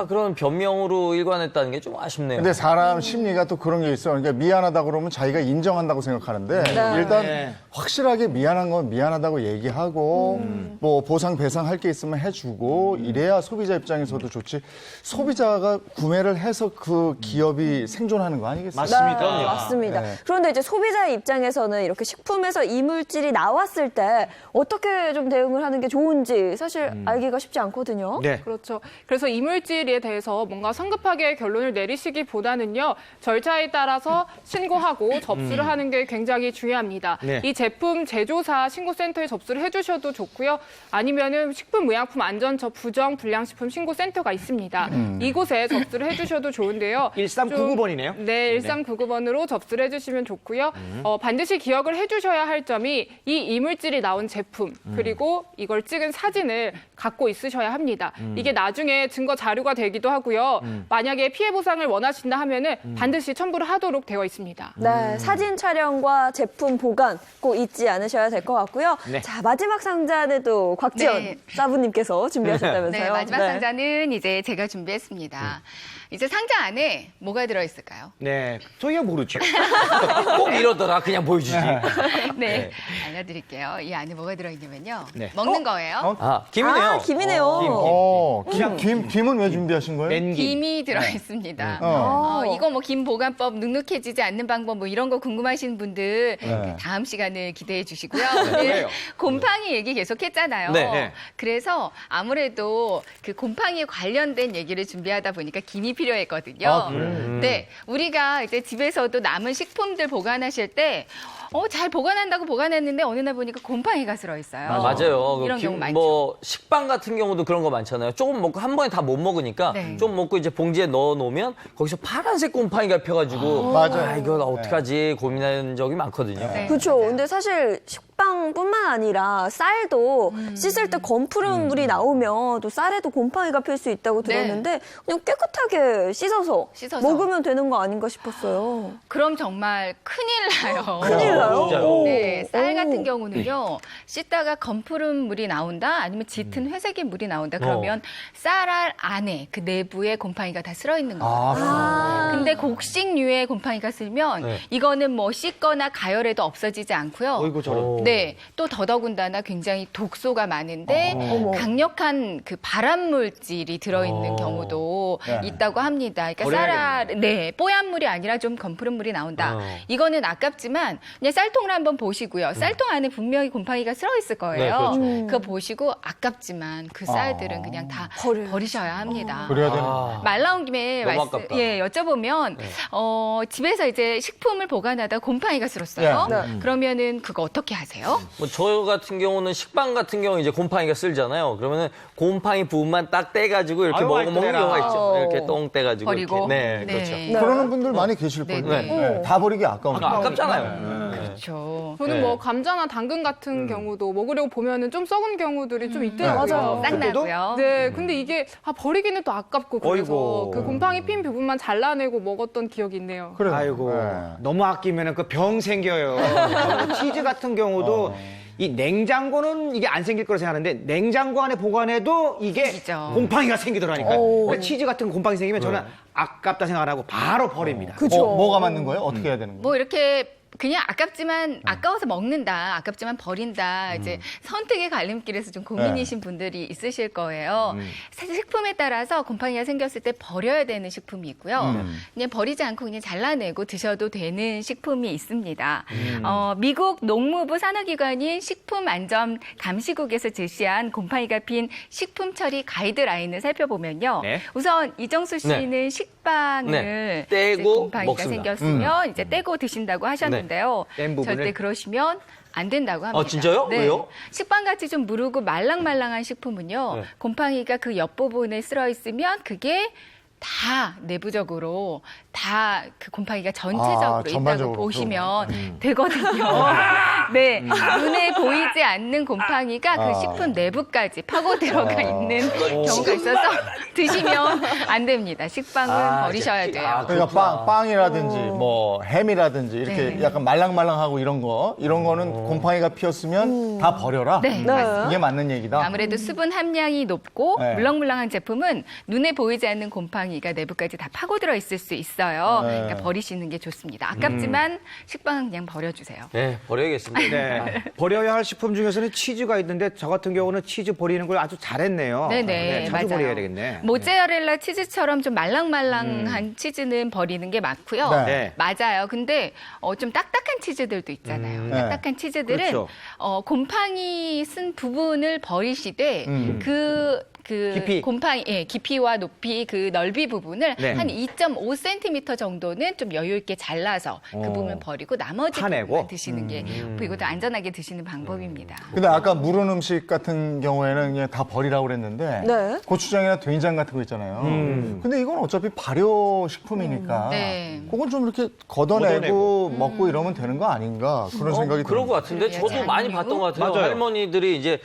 그런 변명으로 일관했다는 게 좀 아쉽네요. 근데 사람 심리가 또 그런 게 있어. 그러니까 미안하다 그러면 자기가 인정한다고 생각하는데 일단 확실하게 미안한 건 미안하다고 얘기하고 뭐 보상 배상할 게 있으면 해주고 이래야 소비자 입장에서도 좋지. 소비자가 구매를 해서 그 기업이 생존하는 거 아니겠어요? 맞습니다. 네, 맞습니다. 네. 그런데 이제 소비자의 입장에서는 이렇게 식품에서 이물질이 나왔을 때 어떻게 좀 대응을 하는 게 좋은지 사실 알기가 쉽지 않거든요. 네. 그렇죠. 그래서 이물질에 대해서 뭔가 성급하게 결론을 내리시기보다는요. 절차에 따라서 신고하고 접수를 하는 게 굉장히 중요합니다. 네. 이 제품 제조사 신고센터에 접수를 해주셔도 좋고요. 아니면은 식품의약품안전처 부정불량식품 신고센터가 있습니다. 이곳에 접수를 해주셔도 좋은데요. 1399번이네요. 네, 1399번으로 접수를 해주시면 좋고요. 반드시 기억을 해주셔야 할 점이 이 이물질이 나온 제품 그리고 이걸 찍은 사진을 갖고 있으셔야 합니다. 이게 나중에 증거 자료가 되기도 하고요. 만약에 피해 보상을 원하신다 하면은 반드시 첨부를 하도록 되어 있습니다. 네, 사진 촬영과 제품 보관 꼭 잊지 않으셔야 될 것 같고요. 네. 자, 마지막 상자는 또 곽지연 네. 사부님께서 준비하셨다면서요. 네, 마지막 상자는 이제 제가 준비했습니다. 이제 상자 안에 뭐가 들어있을까요? 네, 저희가 모르죠. 꼭 이러더라. 그냥 보여주지. 네, 알려드릴게요. 이 안에 뭐가 들어있냐면요. 네. 먹는 거예요. 김이네요. 아, 김이네요. 김은 왜 준비하신 거예요? 맨김. 김이 들어있습니다. 어. 이거 뭐 김 보관법 눅눅해지지 않는 방법 뭐 이런 거 궁금하신 분들 네. 다음 시간을 기대해 주시고요. 오늘 곰팡이 얘기 계속했잖아요. 네. 네. 그래서 아무래도 그 곰팡이에 관련된 얘기를 준비하다 보니까 김이 필요했거든요. 아, 그래요? 네, 우리가 이제 집에서도 남은 식품들 보관하실 때 잘 보관한다고 보관했는데 어느 날 보니까 곰팡이가 들어 있어요. 맞아요. 이런 경우 많죠. 뭐 식빵 같은 경우도 그런 거 많잖아요. 조금 먹고 한 번에 다 못 먹으니까 네. 좀 먹고 이제 봉지에 넣어 놓으면 거기서 파란색 곰팡이가 펴가지고 맞아요. 이거 어떡하지 고민하는 적이 많거든요. 네. 그렇죠. 맞아요. 근데 사실 식빵뿐만 아니라 쌀도 씻을 때 검푸른 물이 나오면 또 쌀에도 곰팡이가 필 수 있다고 들었는데 그냥 깨끗하게 씻어서 먹으면 되는 거 아닌가 싶었어요. 그럼 정말 큰일 나요. 큰일 나요? 진짜요? 네, 쌀 오. 같은 경우는요, 씻다가 검푸른 물이 나온다, 아니면 짙은 회색의 물이 나온다, 그러면 쌀알 안에 그 내부에 곰팡이가 다 쓸어 있는 거예요. 근데 곡식류의 곰팡이가 쓸면 네. 이거는 뭐 씻거나 가열해도 없어지지 않고요. 어이구 저런. 네, 또 더더군다나 굉장히 독소가 많은데 어머. 강력한 그 발암 물질이 들어있는 경우도 있다고 합니다. 그러니까 버려야겠네요. 쌀알, 뽀얀 물이 아니라 좀 검푸른 물이 나온다. 이거는 아깝지만 그냥 쌀통을 한번 보시고요. 쌀통 안에 분명히 곰팡이가 쓸어 있을 거예요. 네, 그렇죠. 그거 보시고 아깝지만 그 쌀들은 그냥 다 버리셔야 합니다. 그래야 되는 말 나온 김에 너무 아깝다. 여쭤보면 집에서 이제 식품을 보관하다 곰팡이가 쓸었어요. 네. 그러면은 그거 어떻게 하세요? 뭐 저 같은 경우는 식빵 같은 경우 이제 곰팡이가 쓸잖아요. 그러면은 곰팡이 부분만 딱 떼가지고 이렇게 아유, 먹는 알뜰해라. 경우가 있죠. 이렇게 똥 떼가지고 버리고. 이렇게. 네, 네. 그렇죠. 네. 그러는 분들 많이 계실 거예요. 네, 네. 다 버리기 아까우니까. 아깝잖아요. 그렇죠. 저는 네. 뭐 감자나 당근 같은 경우도 먹으려고 보면은 좀 썩은 경우들이 좀 있더라고요. 맞아요. 싹 나고요. 네, 근데 이게 버리기는 또 아깝고 그래서 어이구. 그 곰팡이 핀 부분만 잘라내고 먹었던 기억이 있네요. 그래요. 아이고 네. 너무 아끼면은 그 병 생겨요. 치즈 같은 경우도 이 냉장고는 이게 안 생길 거라 생각하는데 냉장고 안에 보관해도 이게 생기죠. 곰팡이가 생기더라니까요. 그러니까 치즈 같은 곰팡이 생기면 저는 아깝다 생각 안 하고 바로 버립니다. 뭐가 맞는 거예요? 어떻게 해야 되는 거예요? 뭐 이렇게 그냥 아깝지만 아까워서 먹는다, 아깝지만 버린다. 이제 선택의 갈림길에서 좀 고민이신 분들이 있으실 거예요. 사실 식품에 따라서 곰팡이가 생겼을 때 버려야 되는 식품이 있고요. 그냥 버리지 않고 그냥 잘라내고 드셔도 되는 식품이 있습니다. 미국 농무부 산하기관인 식품안전감시국에서 제시한 곰팡이가 핀 식품 처리 가이드라인을 살펴보면요. 네. 우선 이정수 씨는 식빵을 네. 이제 떼고 곰팡이가 먹습니다. 생겼으면 이제 떼고 드신다고 하셨는데요. 뗀 부분을? 절대 그러시면 안 된다고 합니다. 진짜요? 네. 왜요? 식빵같이 좀 무르고 말랑말랑한 식품은요. 네. 곰팡이가 그 옆부분에 쓸어 있으면 그게 다 내부적으로 다 그 곰팡이가 전체적으로 있다고 전반적으로. 보시면 되거든요. 네, 눈에 보이지 않는 곰팡이가 그 식품 내부까지 파고 들어가 있는 경우가 있어서 드시면 안 됩니다. 식빵은 버리셔야 돼요. 그러니까 빵이라든지 뭐 햄이라든지 이렇게 네. 약간 말랑말랑하고 이런 거는 곰팡이가 피었으면 다 버려라. 네, 이게 맞는 얘기다. 아무래도 수분 함량이 높고 네. 물렁물렁한 제품은 눈에 보이지 않는 곰팡이가 내부까지 다 파고들어 있을 수 있어요. 네. 그러니까 버리시는 게 좋습니다. 아깝지만 식빵은 그냥 버려주세요. 네, 버려야겠습니다. 네. 버려야 할 식품 중에서는 치즈가 있는데 저 같은 경우는 치즈 버리는 걸 아주 잘했네요. 네네, 자주 맞아요. 버려야 되겠네. 모짜렐라 치즈처럼 좀 말랑말랑한 치즈는 버리는 게 맞고요. 네. 네. 맞아요. 근데 좀 딱딱한 치즈들도 있잖아요. 네. 딱딱한 치즈들은 그렇죠. 곰팡이 쓴 부분을 버리시되 그 깊이. 곰팡이, 깊이와 높이 그 넓이 부분을 네. 한 2.5cm 정도는 좀 여유 있게 잘라서 그 부분을 버리고 나머지 파내고? 부분만 드시는 게 그리고 더 안전하게 드시는 방법입니다. 근데 아까 무른 음식 같은 경우에는 그냥 다 버리라고 그랬는데 네. 고추장이나 된장 같은 거 있잖아요. 근데 이건 어차피 발효 식품이니까 네. 그건 좀 이렇게 걷어내고 먹고 이러면 되는 거 아닌가 그런 생각이 그런 것 듭니다. 같은데 저도 많이 봤던 것 같아요. 맞아요. 할머니들이 이제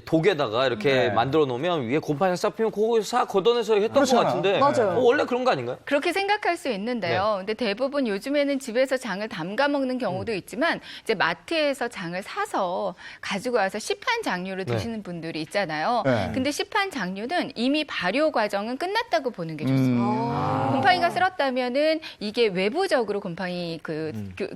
독에다가 이렇게 만들어 놓으면 위에 곰팡이가 싹피면 그거 싹 걷어내서 했던 것 그렇잖아요. 같은데 맞아요. 원래 그런 거 아닌가요? 그렇게 생각할 수 있는데요. 근데 대부분 요즘에는 집에서 장을 담가 먹는 경우도 있지만 이제 마트에서 장을 사서 가지고 와서 시판 장류를 드시는 분들이 있잖아요. 네. 근데 시판 장류는 이미 발효 과정은 끝났다고 보는 게 좋습니다. 곰팡이가 쓸었다면은 이게 외부적으로 곰팡이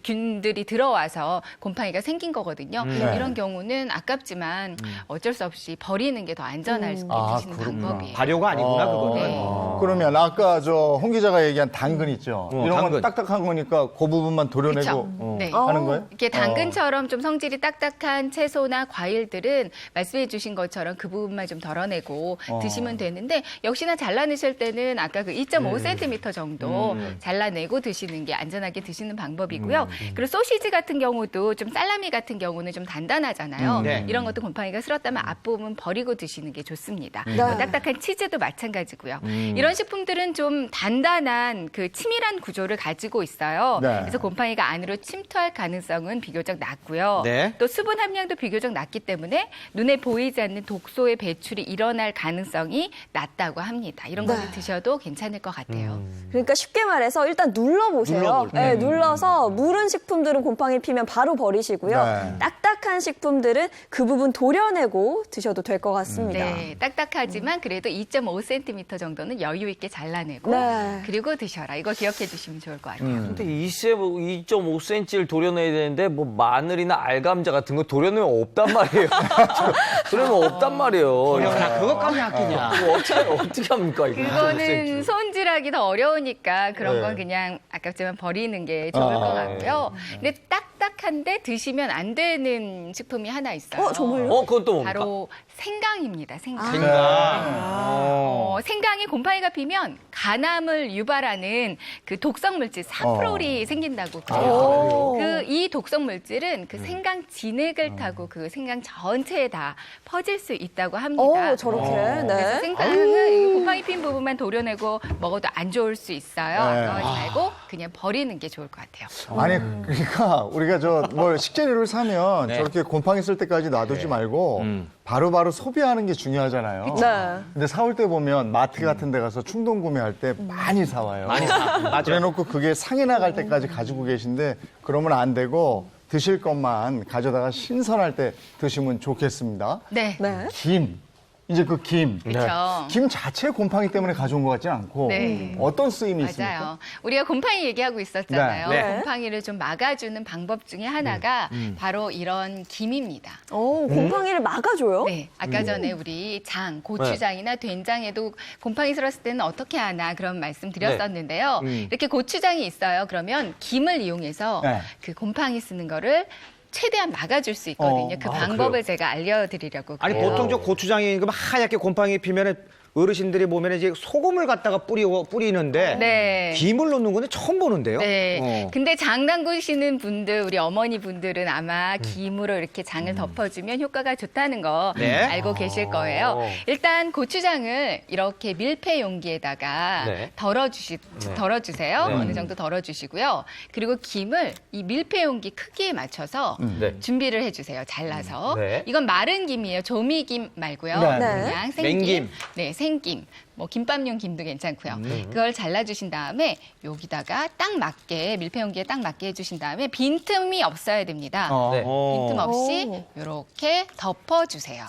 균들이 들어와서 곰팡이가 생긴 거거든요. 네. 이런 경우는 아깝지만 어쩔 수 없이 버리는 게 더 안전할 수 드시는 그렇구나. 방법이에요. 발효가 아니구나 그거는. 네. 그러면 아까 홍 기자가 얘기한 당근 있죠. 이런 건 당근. 딱딱한 거니까 그 부분만 도려내고 그쵸. 네. 하는 거예요? 이렇게 당근처럼 좀 성질이 딱딱한 채소나 과일들은 말씀해 주신 것처럼 그 부분만 좀 덜어내고 드시면 되는데 역시나 잘라내실 때는 아까 그 2.5cm 정도 잘라내고 드시는 게 안전하게 드시는 방법이고요. 그리고 소시지 같은 경우도 좀 살라미 같은 경우는 좀 단단하잖아요. 네. 이런 것도 곰팡이가 쓸었다면 앞부분 버리고 드시는 게 좋습니다. 네. 딱딱한 치즈도 마찬가지고요. 이런 식품들은 좀 단단한 그 치밀한 구조를 가지고 있어요. 네. 그래서 곰팡이가 안으로 침투할 가능성은 비교적 낮고요. 네. 또 수분 함량도 비교적 낮기 때문에 눈에 보이지 않는 독소의 배출이 일어날 가능성이 낮다고 합니다. 이런 것을 드셔도 괜찮을 것 같아요. 그러니까 쉽게 말해서 일단 눌러보세요. 네, 눌러서 무른 식품들은 곰팡이 피면 바로 버리시고요. 네. 딱딱한 식품들은 그 부분 도려내고 드셔도 될 것 같습니다. 네, 딱딱하지만 그래도 2.5cm 정도는 여유 있게 잘라내고 네. 그리고 드셔라. 이거 기억해 주시면 좋을 것 같아요. 근데 2.5cm를 도려내야 되는데 뭐 마늘이나 알감자 같은 거 도려내면 없단 말이에요. 그러면 없단 말이에요. 야, 그것까지 아끼냐. 뭐 어떻게 합니까 이거? 그거는 손질하기 더 어려우니까 그런 네. 건 그냥 아깝지만 버리는 게 좋을 것 같고요. 근데 딱 딱딱한데 드시면 안 되는 식품이 하나 있어요. 정말요? 그건 또 뭡니까? 바로 생강입니다. 생강. 생강이 곰팡이가 피면 간암을 유발하는 그 독성 물질 사프롤이 생긴다고 그래요. 이 독성 물질은 그 생강 진액을 타고 그 생강 전체에 다 퍼질 수 있다고 합니다. 저렇게. 그래서 네. 생강은 이 곰팡이 핀 부분만 도려내고 먹어도 안 좋을 수 있어요. 네. 그러지 말고 그냥 버리는 게 좋을 것 같아요. 아니 그러니까 우리가 뭘 식재료를 사면 저렇게 곰팡이 쓸 때까지 놔두지 말고 바로바로 소비하는 게 중요하잖아요. 네. 근데 사올 때 보면 마트 같은 데 가서 충동 구매할 때 많이 사와요. 많이 사. 맞아요. 그래놓고 그게 상해 나갈 때까지 가지고 계신데 그러면 안 되고 드실 것만 가져다가 신선할 때 드시면 좋겠습니다. 네. 네. 김. 이제 그 김. 그렇죠. 김 자체 곰팡이 때문에 가져온 것 같지는 않고 네. 어떤 쓰임이 있습니까? 맞아요. 우리가 곰팡이 얘기하고 있었잖아요. 네. 네. 곰팡이를 좀 막아주는 방법 중에 하나가 바로 이런 김입니다. 곰팡이를 막아줘요? 네, 아까 전에 우리 고추장이나 된장에도 곰팡이 슬었을 때는 어떻게 하나 그런 말씀 드렸었는데요. 이렇게 고추장이 있어요. 그러면 김을 이용해서 네. 그 곰팡이 쓰는 거를 최대한 막아줄 수 있거든요. 그 방법을 제가 알려드리려고 아니 그래요. 보통 저 고추장이 그 하얗게 곰팡이 피면은 어르신들이 보면 이제 소금을 갖다가 뿌리는데 네. 김을 넣는 거는 처음 보는데요. 네. 근데 장 담그시는 분들, 우리 어머니 분들은 아마 김으로 이렇게 장을 덮어주면 효과가 좋다는 거 네. 알고 계실 거예요. 일단 고추장을 이렇게 밀폐 용기에다가 네. 덜어주세요. 네. 어느 정도 덜어주시고요. 그리고 김을 이 밀폐 용기 크기에 맞춰서 네. 준비를 해주세요. 잘라서. 네. 이건 마른 김이에요. 조미김 말고요. 네. 그냥 생김. 맹김. 네, 생김. 뭐 김밥용 김도 괜찮고요. 그걸 잘라주신 다음에 여기다가 딱 맞게 밀폐 용기에 딱 맞게 해주신 다음에 빈틈이 없어야 됩니다. 네. 빈틈 없이 이렇게 덮어주세요.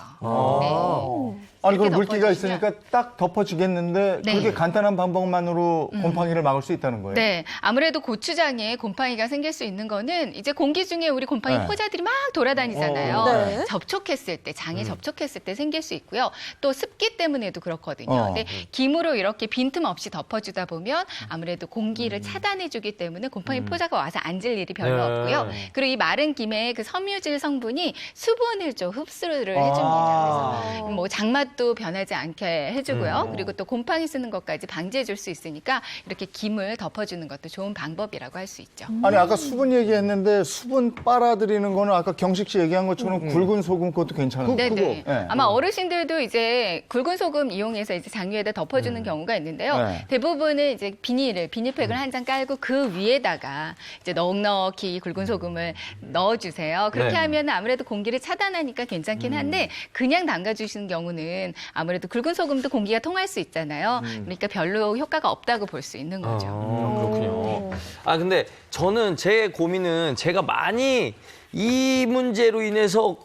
네. 아니 그럼 이렇게 물기가 덮어주시면- 있으니까 딱 덮어지겠는데 네. 그렇게 간단한 방법만으로 곰팡이를 막을 수 있다는 거예요? 네, 아무래도 고추장에 곰팡이가 생길 수 있는 거는 이제 공기 중에 우리 곰팡이 네. 포자들이 막 돌아다니잖아요. 네. 접촉했을 때, 장에 접촉했을 때 생길 수 있고요. 또 습기 때문에도 그렇거든요. 어. 근데 김으로 이렇게 빈틈 없이 덮어주다 보면 아무래도 공기를 차단해주기 때문에 곰팡이 포자가 와서 앉을 일이 별로 네. 없고요. 그리고 이 마른 김에 그 섬유질 성분이 수분을 좀 흡수를 해줍니다. 그래서 뭐 장맛도 변하지 않게 해주고요. 그리고 또 곰팡이 쓰는 것까지 방지해줄 수 있으니까 이렇게 김을 덮어주는 것도 좋은 방법이라고 할 수 있죠. 아니 아까 수분 얘기했는데 수분 빨아들이는 거는 아까 경식 씨 얘기한 것처럼 굵은 소금 그것도 괜찮은데. 네네. 네. 아마 어르신들도 이제 굵은 소금 이용해서 이제 장유에다 덮어주는 경우가 있는데요. 네. 대부분은 이제 비닐팩을 한 장 깔고 그 위에다가 이제 넉넉히 굵은 소금을 넣어주세요. 그렇게 네. 하면 아무래도 공기를 차단하니까 괜찮긴 한데 그냥 담가주시는 경우는 아무래도 굵은 소금도 공기가 통할 수 있잖아요. 그러니까 별로 효과가 없다고 볼 수 있는 거죠. 그렇군요. 아, 근데 저는 제 고민은 제가 많이 이 문제로 인해서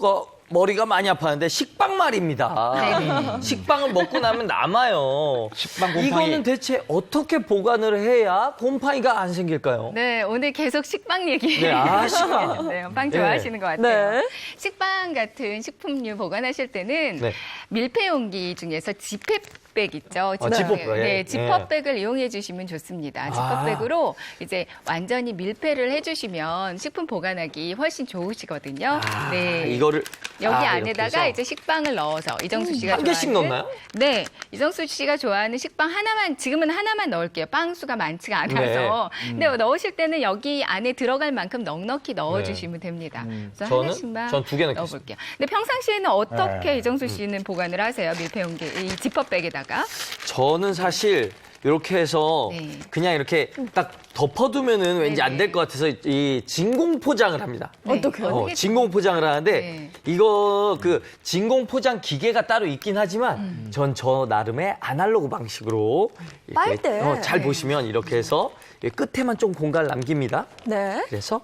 머리가 많이 아파하는데 식빵 말입니다. 식빵을 먹고 나면 남아요. 식빵 곰팡이. 이거는 대체 어떻게 보관을 해야 곰팡이가 안 생길까요? 네, 오늘 계속 식빵 얘기. 네, 식빵. 네, 빵 좋아하시는 것 같아요. 네. 식빵 같은 식품류 보관하실 때는 네. 밀폐 용기 중에서 지폐백 있죠. 지퍼백. 네, 지퍼백을 이용해 주시면 좋습니다. 지퍼백으로 이제 완전히 밀폐를 해주시면 식품 보관하기 훨씬 좋으시거든요. 네. 이거를 여기 이렇게 안에다가 해서? 이제 식빵을 넣어서 이정수 씨가 한 개씩 좋아하는- 넣나요? 네, 이정수 씨가 좋아하는 식빵 하나만 지금은 하나만 넣을게요. 빵 수가 많지가 않아서. 근데 넣으실 때는 여기 안에 들어갈 만큼 넉넉히 넣어주시면 됩니다. 그래서 저는? 하나씩만 전 두 개 넣겠습니다. 넣어볼게요. 근데 평상시에는 어떻게 네. 이정수 씨는 보관을 하세요? 밀폐용기 이 지퍼백에다가? 저는 사실 이렇게 해서 네. 그냥 이렇게 딱 덮어두면은 왠지 안 될 것 같아서 이 진공 포장을 합니다. 어떻게요? 진공 포장을 하는데 네. 이거 그 진공 포장 기계가 따로 있긴 하지만 전 저 나름의 아날로그 방식으로 이렇게 빨대. 잘 보시면 이렇게 해서 끝에만 좀 공간을 남깁니다. 네. 그래서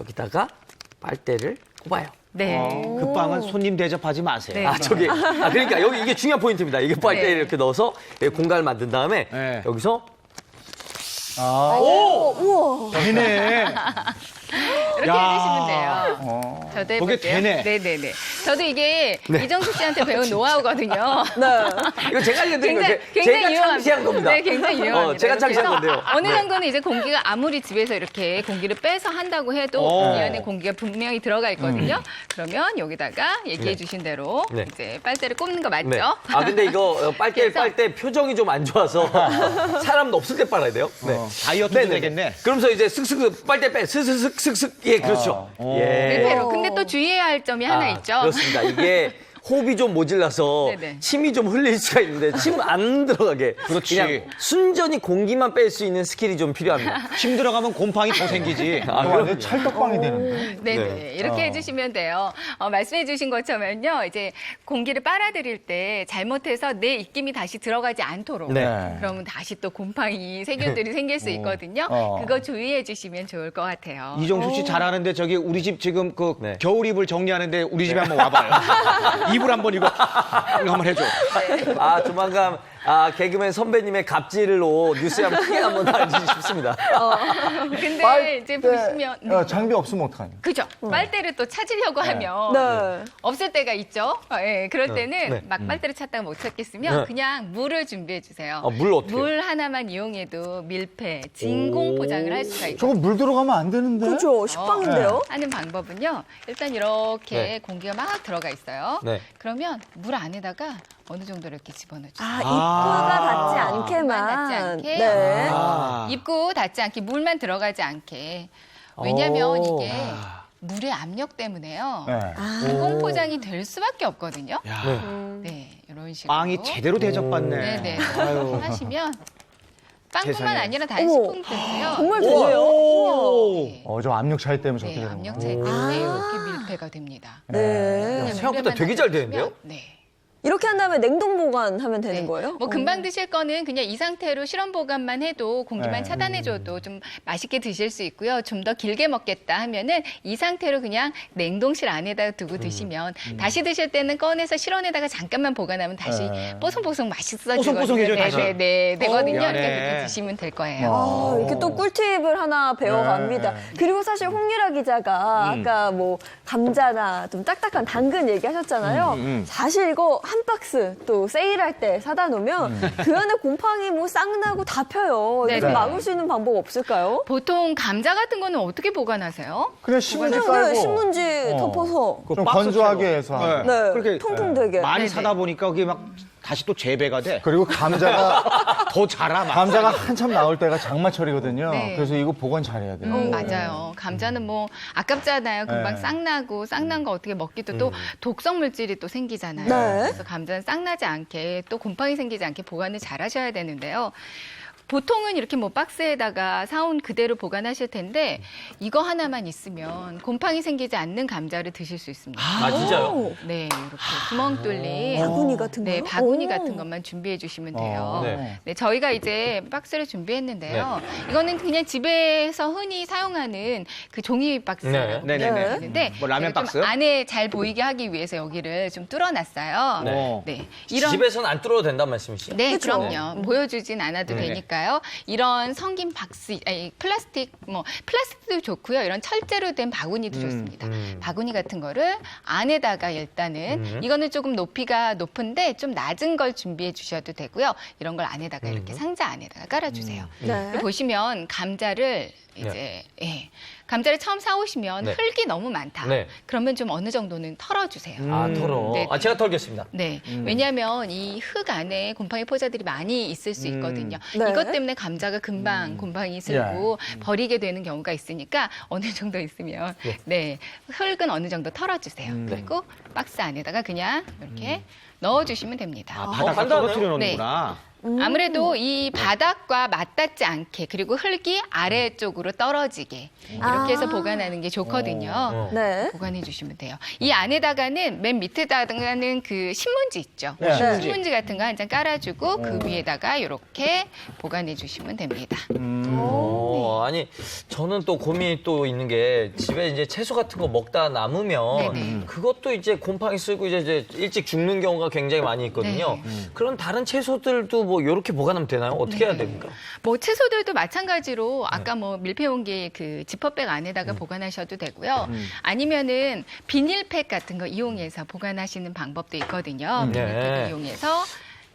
여기다가 빨대를 꼽아요. 네. 그 빵은 손님 대접하지 마세요. 네. 그러니까 여기 이게 중요한 포인트입니다. 이게 빨대를 네. 이렇게 넣어서 공간을 만든 다음에 네. 여기서 아, 우와. 이네. 이렇게 야. 해주시면 돼요. 저도 그게 해볼게요. 되네. 네네네. 저도 이게 이정수 씨한테 배운 노하우거든요. 네. 이거 제가 알려드린 거예요. 제가 굉장히 창시한 겁니다. 네, 굉장히 유용합니다. 제가 창시한 그래서 건데요. 어느 네. 정도는 이제 공기가 아무리 집에서 이렇게 공기를 빼서 한다고 해도 이 안에 공기가 분명히 들어가 있거든요. 그러면 여기다가 얘기해 주신 대로 네. 이제 빨대를 꼽는 거 맞죠? 네. 아 근데 이거 빨대를 그래서- 빨 때 표정이 좀 안 좋아서 사람도 없을 때 빨아야 돼요. 네. 다이어트도 되겠네. 그러면서 이제 슥슥 빨대 빼 스슥슥슥슥 예 그렇죠. 예. 밀폐로. 근데 또 주의해야 할 점이 하나 있죠. 그렇습니다. 이게 호흡이 좀 모질라서 네네. 침이 좀 흘릴 수가 있는데 침 안 들어가게 그렇지. 그냥 순전히 공기만 뺄 수 있는 스킬이 좀 필요합니다. 침 들어가면 곰팡이 더 생기지. 완전 찰떡방이 되는데. 네네. 네. 이렇게 해주시면 돼요. 말씀해 주신 것처럼요. 이제 공기를 빨아들일 때 잘못해서 내 입김이 다시 들어가지 않도록. 네. 그러면 다시 또 곰팡이 세균들이 생길 수 있거든요. 그거 주의해 주시면 좋을 것 같아요. 이정수 씨 잘하는데 저기 우리 집 지금 그 네. 겨울 이불 정리하는데 우리 집에 한번 와봐요. 이불 한번 이거 한번 해줘. 아 조만간 개그맨 선배님의 갑질로 뉴스에 한번 크게 한번 알려주고 싶습니다. 근데 이제 보시면. 장비 없으면 어떡하냐. 그죠. 빨대를 또 찾으려고 하면 네. 없을 때가 있죠. 예, 그럴 때는 네. 막 빨대를 찾다가 못 찾겠으면 네. 그냥 물을 준비해 주세요. 물 어떻게? 물 하나만 이용해도 밀폐, 진공 포장을 할 수가 있고. 저거 물 들어가면 안 되는데. 그렇죠. 식빵인데요. 하는 방법은요. 일단 이렇게 네. 공기가 막 들어가 있어요. 네. 그러면 물 안에다가 어느 정도 이렇게 집어넣어주세요. 입구가 닿지 않게만. 닿지 않게. 네. 입구 닿지 않게, 물만 들어가지 않게. 왜냐면 오. 이게 물의 압력 때문에요. 네. 진공 포장이 될 수밖에 없거든요. 네. 네, 이런 식으로. 빵이 제대로 대접받네. 네네. 아유. 하시면 빵뿐만 세상에. 아니라 어머. 단식품들도요. 정말 되세요? 네. 저 압력 차이 때문에 저렇게 네, 되는 압력 거. 차이 때문에 이렇게 밀폐가 됩니다. 네. 그냥 생각보다 물에만 되게 잘 담가주시면, 되는데요? 네. 이렇게 한 다음에 냉동 보관하면 되는 네. 거예요? 뭐 금방 드실 거는 그냥 이 상태로 실온 보관만 해도 공기만 네. 차단해줘도 좀 맛있게 드실 수 있고요. 좀 더 길게 먹겠다 하면은 이 상태로 그냥 냉동실 안에다 두고 드시면 다시 드실 때는 꺼내서 실온에다가 잠깐만 보관하면 다시 네. 뽀송뽀송 맛있어지거든요. 뽀송뽀송해져요, 다시. 네네네 되거든요. 미안해. 이렇게 그렇게 드시면 될 거예요. 아, 이렇게 또 꿀팁을 하나 배워갑니다. 그리고 사실 홍유라 기자가 아까 뭐 감자나 좀 딱딱한 당근 얘기하셨잖아요. 사실 이거 한 박스 또 세일할 때 사다 놓으면 그 안에 곰팡이 뭐 쌍나고 다 펴요. 이거 네네. 막을 수 있는 방법 없을까요? 보통 감자 같은 거는 어떻게 보관하세요? 그냥 신문지 그냥 깔고. 네, 신문지 덮어서 좀 그 박스처럼. 건조하게 해서. 하고. 네, 그렇게 통통 되게. 많이 네네. 사다 보니까 그게 막 다시 또 재배가 돼. 그리고 감자가 더 자라 막. 감자가 한참 나올 때가 장마철이거든요. 네. 그래서 이거 보관 잘해야 돼요. 맞아요. 감자는 뭐 아깝잖아요. 금방 네. 쌍나고 쌍난 거 어떻게 먹기도 또 독성 물질이 또 생기잖아요. 네. 그래서 감자는 쌍나지 않게 또 곰팡이 생기지 않게 보관을 잘 하셔야 되는데요. 보통은 이렇게 뭐 박스에다가 사온 그대로 보관하실 텐데 이거 하나만 있으면 곰팡이 생기지 않는 감자를 드실 수 있습니다. 아 진짜요? 네, 이렇게 구멍 뚫린 바구니 같은 네, 거요? 바구니 오. 같은 것만 준비해 주시면 돼요. 네. 네, 저희가 이제 박스를 준비했는데요. 이거는 그냥 집에서 흔히 사용하는 그 종이 박스. 네. 네네네. 있는데 뭐 라면 제가 좀 박스? 안에 잘 보이게 하기 위해서 여기를 좀 뚫어놨어요. 네. 네, 집에서는 안 뚫어도 된다는 말씀이시죠? 네, 그쵸? 그럼요. 보여주진 않아도 되니까요. 이런 성긴 박스, 아니, 플라스틱, 플라스틱도 좋고요. 이런 철제로 된 바구니도 좋습니다. 바구니 같은 거를 안에다가 일단은 이거는 조금 높이가 높은데 좀 낮은 걸 준비해 주셔도 되고요. 이런 걸 안에다가 이렇게 상자 안에다가 깔아주세요. 네. 그리고 보시면 감자를 이제 감자를 처음 사오시면 네. 흙이 너무 많다. 네. 그러면 좀 어느 정도는 털어주세요. 아 털어. 네. 제가 털겠습니다. 네, 왜냐하면 이 흙 안에 곰팡이 포자들이 많이 있을 수 있거든요. 네. 이것 때문에 감자가 금방 곰팡이 슬고 버리게 되는 경우가 있으니까 어느 정도 있으면 네, 흙은 어느 정도 털어주세요. 그리고 박스 안에다가 그냥 이렇게 넣어주시면 됩니다. 아, 바닥에 간단하네요. 떨어뜨려 놓는구나. 아무래도 이 바닥과 맞닿지 않게 그리고 흙이 아래쪽으로 떨어지게 이렇게 해서 보관하는 게 좋거든요. 네. 보관해 주시면 돼요. 이 안에다가는 맨 밑에다가는 그 신문지 있죠. 네. 신문지 같은 거 한 장 깔아주고 그 위에다가 이렇게 보관해 주시면 됩니다. 아니 저는 또 고민이 또 있는 게 집에 이제 채소 같은 거 먹다 남으면 네네. 그것도 이제 곰팡이 쓰고 이제 일찍 죽는 경우가 굉장히 많이 있거든요. 그런 다른 채소들도 뭐 이렇게 보관하면 되나요? 어떻게 해야 됩니까? 뭐 채소들도 마찬가지로 아까 뭐 밀폐용기 그 지퍼백 안에다가 보관하셔도 되고요. 아니면은 비닐팩 같은 거 이용해서 보관하시는 방법도 있거든요. 비닐팩 이용해서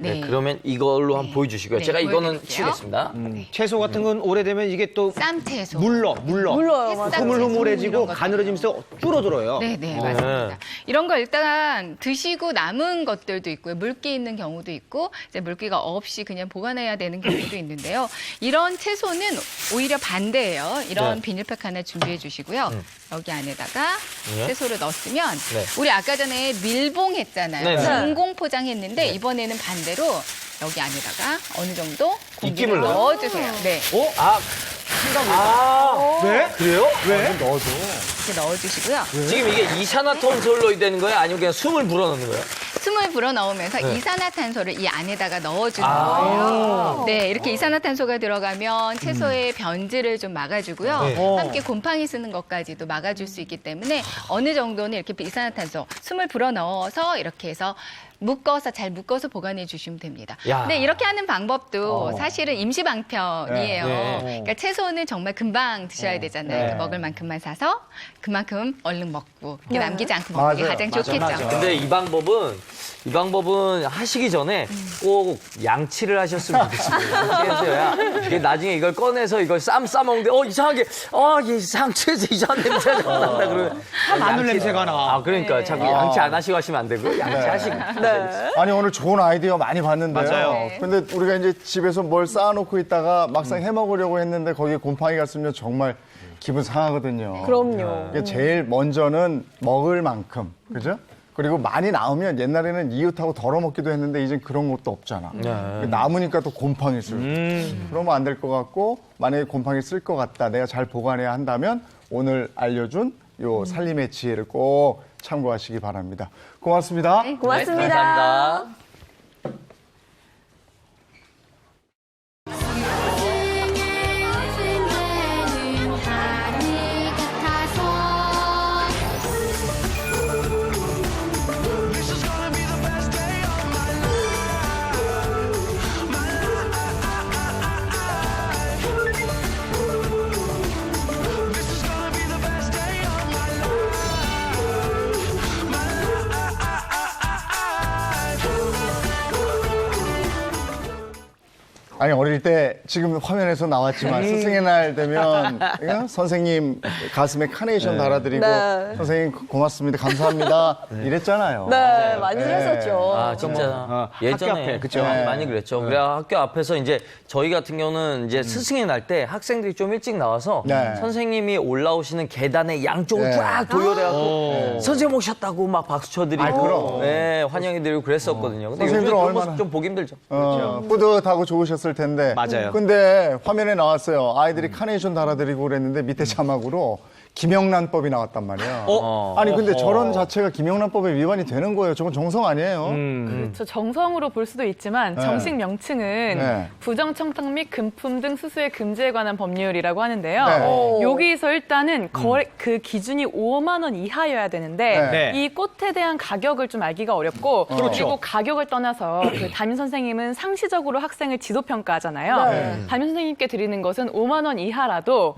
네, 그러면 이걸로 한번 보여주시고요. 네, 제가 이거는 보여드릴게요. 치우겠습니다. 채소 같은 건 오래되면 이게 또 쌈채소. 물러요, 맞아요. 흐물흐물해지고 가늘어지면서 줄어들어요. 네, 맞습니다. 이런 거 일단 드시고 남은 것들도 있고요. 물기 있는 경우도 있고, 이제 물기가 없이 그냥 보관해야 되는 경우도 있는데요. 이런 채소는 오히려 반대예요. 이런 비닐팩 하나 준비해 주시고요. 여기 안에다가 채소를 넣었으면 우리 아까 전에 밀봉 했잖아요. 네. 진공 포장했는데 이번에는 반대로 여기 안에다가 어느 정도 입김을 공기를 넣어주세요. 네. 왜? 그래요? 왜? 이렇게 넣어주시고요. 지금 이게 이산화탄소를 넣어야 되는 거예요? 아니면 그냥 숨을 불어넣는 거예요? 숨을 불어넣으면서 이산화탄소를 이 안에다가 넣어주는 거예요. 네, 이렇게 이산화탄소가 들어가면 채소의 변질을 좀 막아주고요. 함께 곰팡이 쓰는 것까지도 막아줄 수 있기 때문에 어느 정도는 이렇게 이산화탄소 숨을 불어넣어서 이렇게 해서 잘 묶어서 보관해 주시면 됩니다. 야. 근데 이렇게 하는 방법도 사실은 임시방편이에요. 네. 그러니까 채소는 정말 금방 드셔야 되잖아요. 먹을 만큼만 사서 그만큼 얼른 먹고 이렇게 남기지 않고 먹는 게 맞아요. 가장 좋겠죠. 근데 이 방법은 하시기 전에 꼭 양치를 하셨으면 좋겠습니다. 그래서야 이게 나중에 이걸 꺼내서 이걸 싸먹는데 이상하게 이 상추에서 이상한 냄새가 난다 그러면 마늘 냄새가 나. 그러니까 자꾸 양치 안 하시고 하시면 안 되고요. 양치하시고. 아니 오늘 좋은 아이디어 많이 봤는데요. 맞아요. 근데 우리가 이제 집에서 뭘 쌓아놓고 있다가 막상 해 먹으려고 했는데 거기에 곰팡이가 쓰면 정말 기분 상하거든요. 그럼요. 이게 제일 먼저는 먹을 만큼, 그죠? 그리고 많이 나오면 옛날에는 이웃하고 덜어 먹기도 했는데 이젠 그런 것도 없잖아. 남으니까 또 곰팡이 쓸고. 그러면 안 될 것 같고 만약에 곰팡이 쓸 것 같다. 내가 잘 보관해야 한다면 오늘 알려준 요 살림의 지혜를 꼭 참고하시기 바랍니다. 고맙습니다. 고맙습니다. 감사합니다. 아니 어릴 때 지금 화면에서 나왔지만 스승의 날 되면 선생님 가슴에 카네이션 달아드리고 네. 선생님 고맙습니다 감사합니다 이랬잖아요. 네, 많이 그랬었죠. 아, 진짜. 예전에 학교 앞에, 그쵸? 많이 그랬죠. 그래 학교 앞에서 이제 저희 같은 경우는 이제 스승의 날 때 학생들이 좀 일찍 나와서 네. 선생님이 올라오시는 계단의 양쪽을 네. 쫙 도열해갖고 선생님 오셨다고 막 박수 쳐드리고 그럼. 네, 환영해드리고 그랬었거든요. 근데 요즘 선생님들은 그런 얼마나- 모습 좀 보기 힘들죠. 뿌듯하고 좋으셨을 텐데. 맞아요. 근데 화면에 나왔어요. 아이들이 카네이션 달아드리고 그랬는데 밑에 자막으로 김영란법이 나왔단 말이야. 아니 근데 저런 자체가 김영란법에 위반이 되는 거예요. 저건 정성 아니에요. 그렇죠. 정성으로 볼 수도 있지만 정식 명칭은 네. 부정청탁 및 금품 등 수수의 금지에 관한 법률이라고 하는데요. 네. 여기서 일단은 그 기준이 5만 원 이하여야 되는데 네. 이 꽃에 대한 가격을 좀 알기가 어렵고 그리고 가격을 떠나서 그 담임 선생님은 상시적으로 학생을 지도 평가하잖아요. 네. 담임 선생님께 드리는 것은 5만 원 이하라도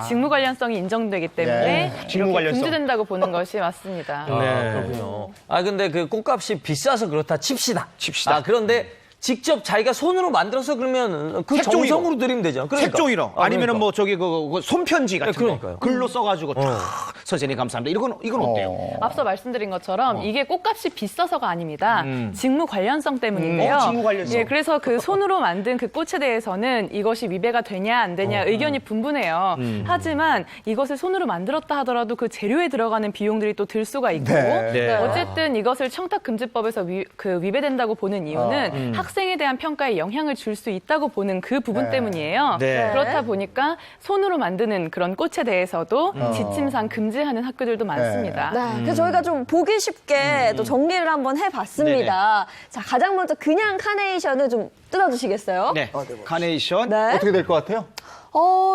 직무 관련성이 인정되기 때문에 네. 직무 이렇게 관련성. 금지된다고 보는 것이 맞습니다. 그렇군요. 아, 근데 그 꽃값이 비싸서 그렇다 칩시다. 칩시다. 그런데 직접 자기가 손으로 만들어서 그러면 그 색종이로. 정성으로 드리면 되죠. 그러니까. 색종이로 아니면은 뭐 저기 그 손편지 같은 그러니까요. 거 글로 써가지고 탁 선생님 감사합니다. 이건 어때요? 앞서 말씀드린 것처럼 이게 꽃값이 비싸서가 아닙니다. 직무 관련성 때문인데요. 직무 관련성. 예, 그래서 그 손으로 만든 그 꽃에 대해서는 이것이 위배가 되냐 안 되냐 의견이 분분해요. 하지만 이것을 손으로 만들었다 하더라도 그 재료에 들어가는 비용들이 또 들 수가 있고 네. 어쨌든 이것을 청탁금지법에서 위배된다고 보는 이유는 학생에 대한 평가에 영향을 줄 수 있다고 보는 그 부분 때문이에요. 네. 그렇다 보니까 손으로 만드는 그런 꽃에 대해서도 지침상 금지하는 학교들도 많습니다. 네, 그래서 저희가 좀 보기 쉽게 또 정리를 한번 해봤습니다. 자, 가장 먼저 그냥 카네이션을 좀 뜯어주시겠어요? 네. 카네이션. 네. 어떻게 될 것 같아요?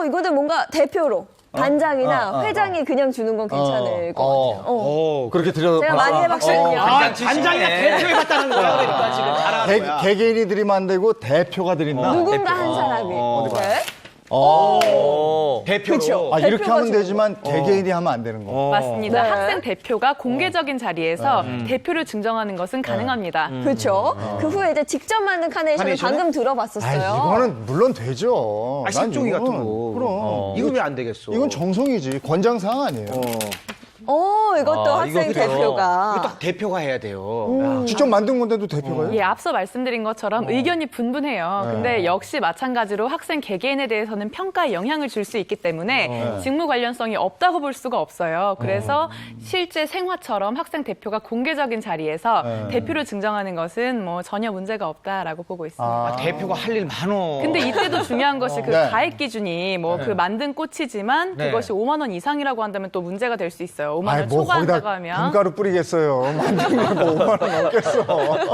이거는 뭔가 대표로 반장이나 회장이 그냥 주는 건 괜찮을 것 같아요. 그렇게 들여 제가 많이 해봤거든요. 반장이나 대표해봤다는 거야. 그러니까 지금 잘하는 거야. 개개인이 들이면 안 되고 대표가 드린다. 누군가 한 사람이. 네. 대표로. 그쵸. 이렇게 대표가 하면 주는 되지만 개개인이 하면 안 되는 거. 맞습니다. 네. 학생 대표가 공개적인 자리에서 대표를 증정하는 것은 가능합니다. 그렇죠. 그 후에 이제 직접 만든 카네이션을 카네이션은? 방금 들어봤었어요. 이거는 물론 되죠. 난 신종이 같은 이건- 거. 그럼. 이거 왜 안 되겠어? 이건 정성이지. 권장사항 아니에요. 이것도 학생 이거 그래요. 대표가. 이거 딱 대표가 해야 돼요. 직접 만든 건데도 대표가요? 예, 앞서 말씀드린 것처럼 의견이 분분해요. 근데 역시 마찬가지로 학생 개개인에 대해서는 평가에 영향을 줄 수 있기 때문에 직무 관련성이 없다고 볼 수가 없어요. 그래서 실제 생화처럼 학생 대표가 공개적인 자리에서 대표를 증정하는 것은 뭐 전혀 문제가 없다라고 보고 있습니다. 대표가 할 일 많어. 근데 이때도 중요한 것이 그 네. 가액 기준이 뭐 그 만든 꽃이지만 네. 그것이 5만 원 이상이라고 한다면 또 문제가 될 수 있어요. 5만 원 뭐 초과한다고 거기다 하면. 금가루 뿌리겠어요. 만든 게뭐 5만 원 넘겠어.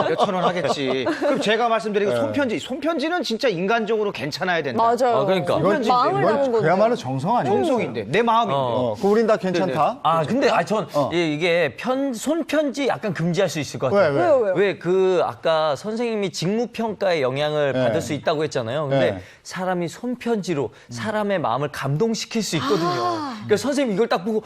몇천 원 하겠지. 그럼 제가 말씀드린 거 손편지. 손편지는 진짜 인간적으로 괜찮아야 된다. 맞아요. 그러니까. 이건, 마음을 담은 건데. 그야말로 정성 아니에요? 정성인데 내 마음인데. 그럼 우린 다 괜찮다. 근데 전 이게 손편지 약간 금지할 수 있을 것 같아요. 왜? 왜요? 왜 아까 선생님이 직무평가에 영향을 받을 수 있다고 했잖아요. 근데 네. 사람이 손편지로 사람의 마음을 감동시킬 수 있거든요. 그러니까 선생님 이걸 딱 보고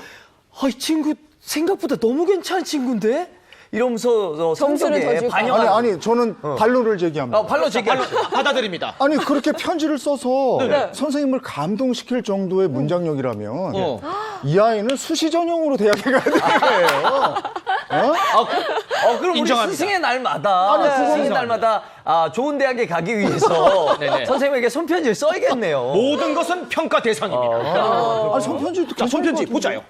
이 친구 생각보다 너무 괜찮은 친구인데? 이러면서 점수를 더 성적에 줄까? 반영하는. 아니, 저는 반론을 제기합니다. 발로 제기할 받아들입니다. 아니, 그렇게 편지를 써서 선생님을 감동시킬 정도의 문장력이라면 이 아이는 수시 전형으로 대학에 가야 되는 거예요. 그럼 우리 인정합니다. 스승의 날마다 스승의 날마다 좋은 대학에 가기 위해서 선생님에게 손편지를 써야겠네요. 모든 것은 평가 대상입니다. 아니, 손편지도 자, 손편지 보자요.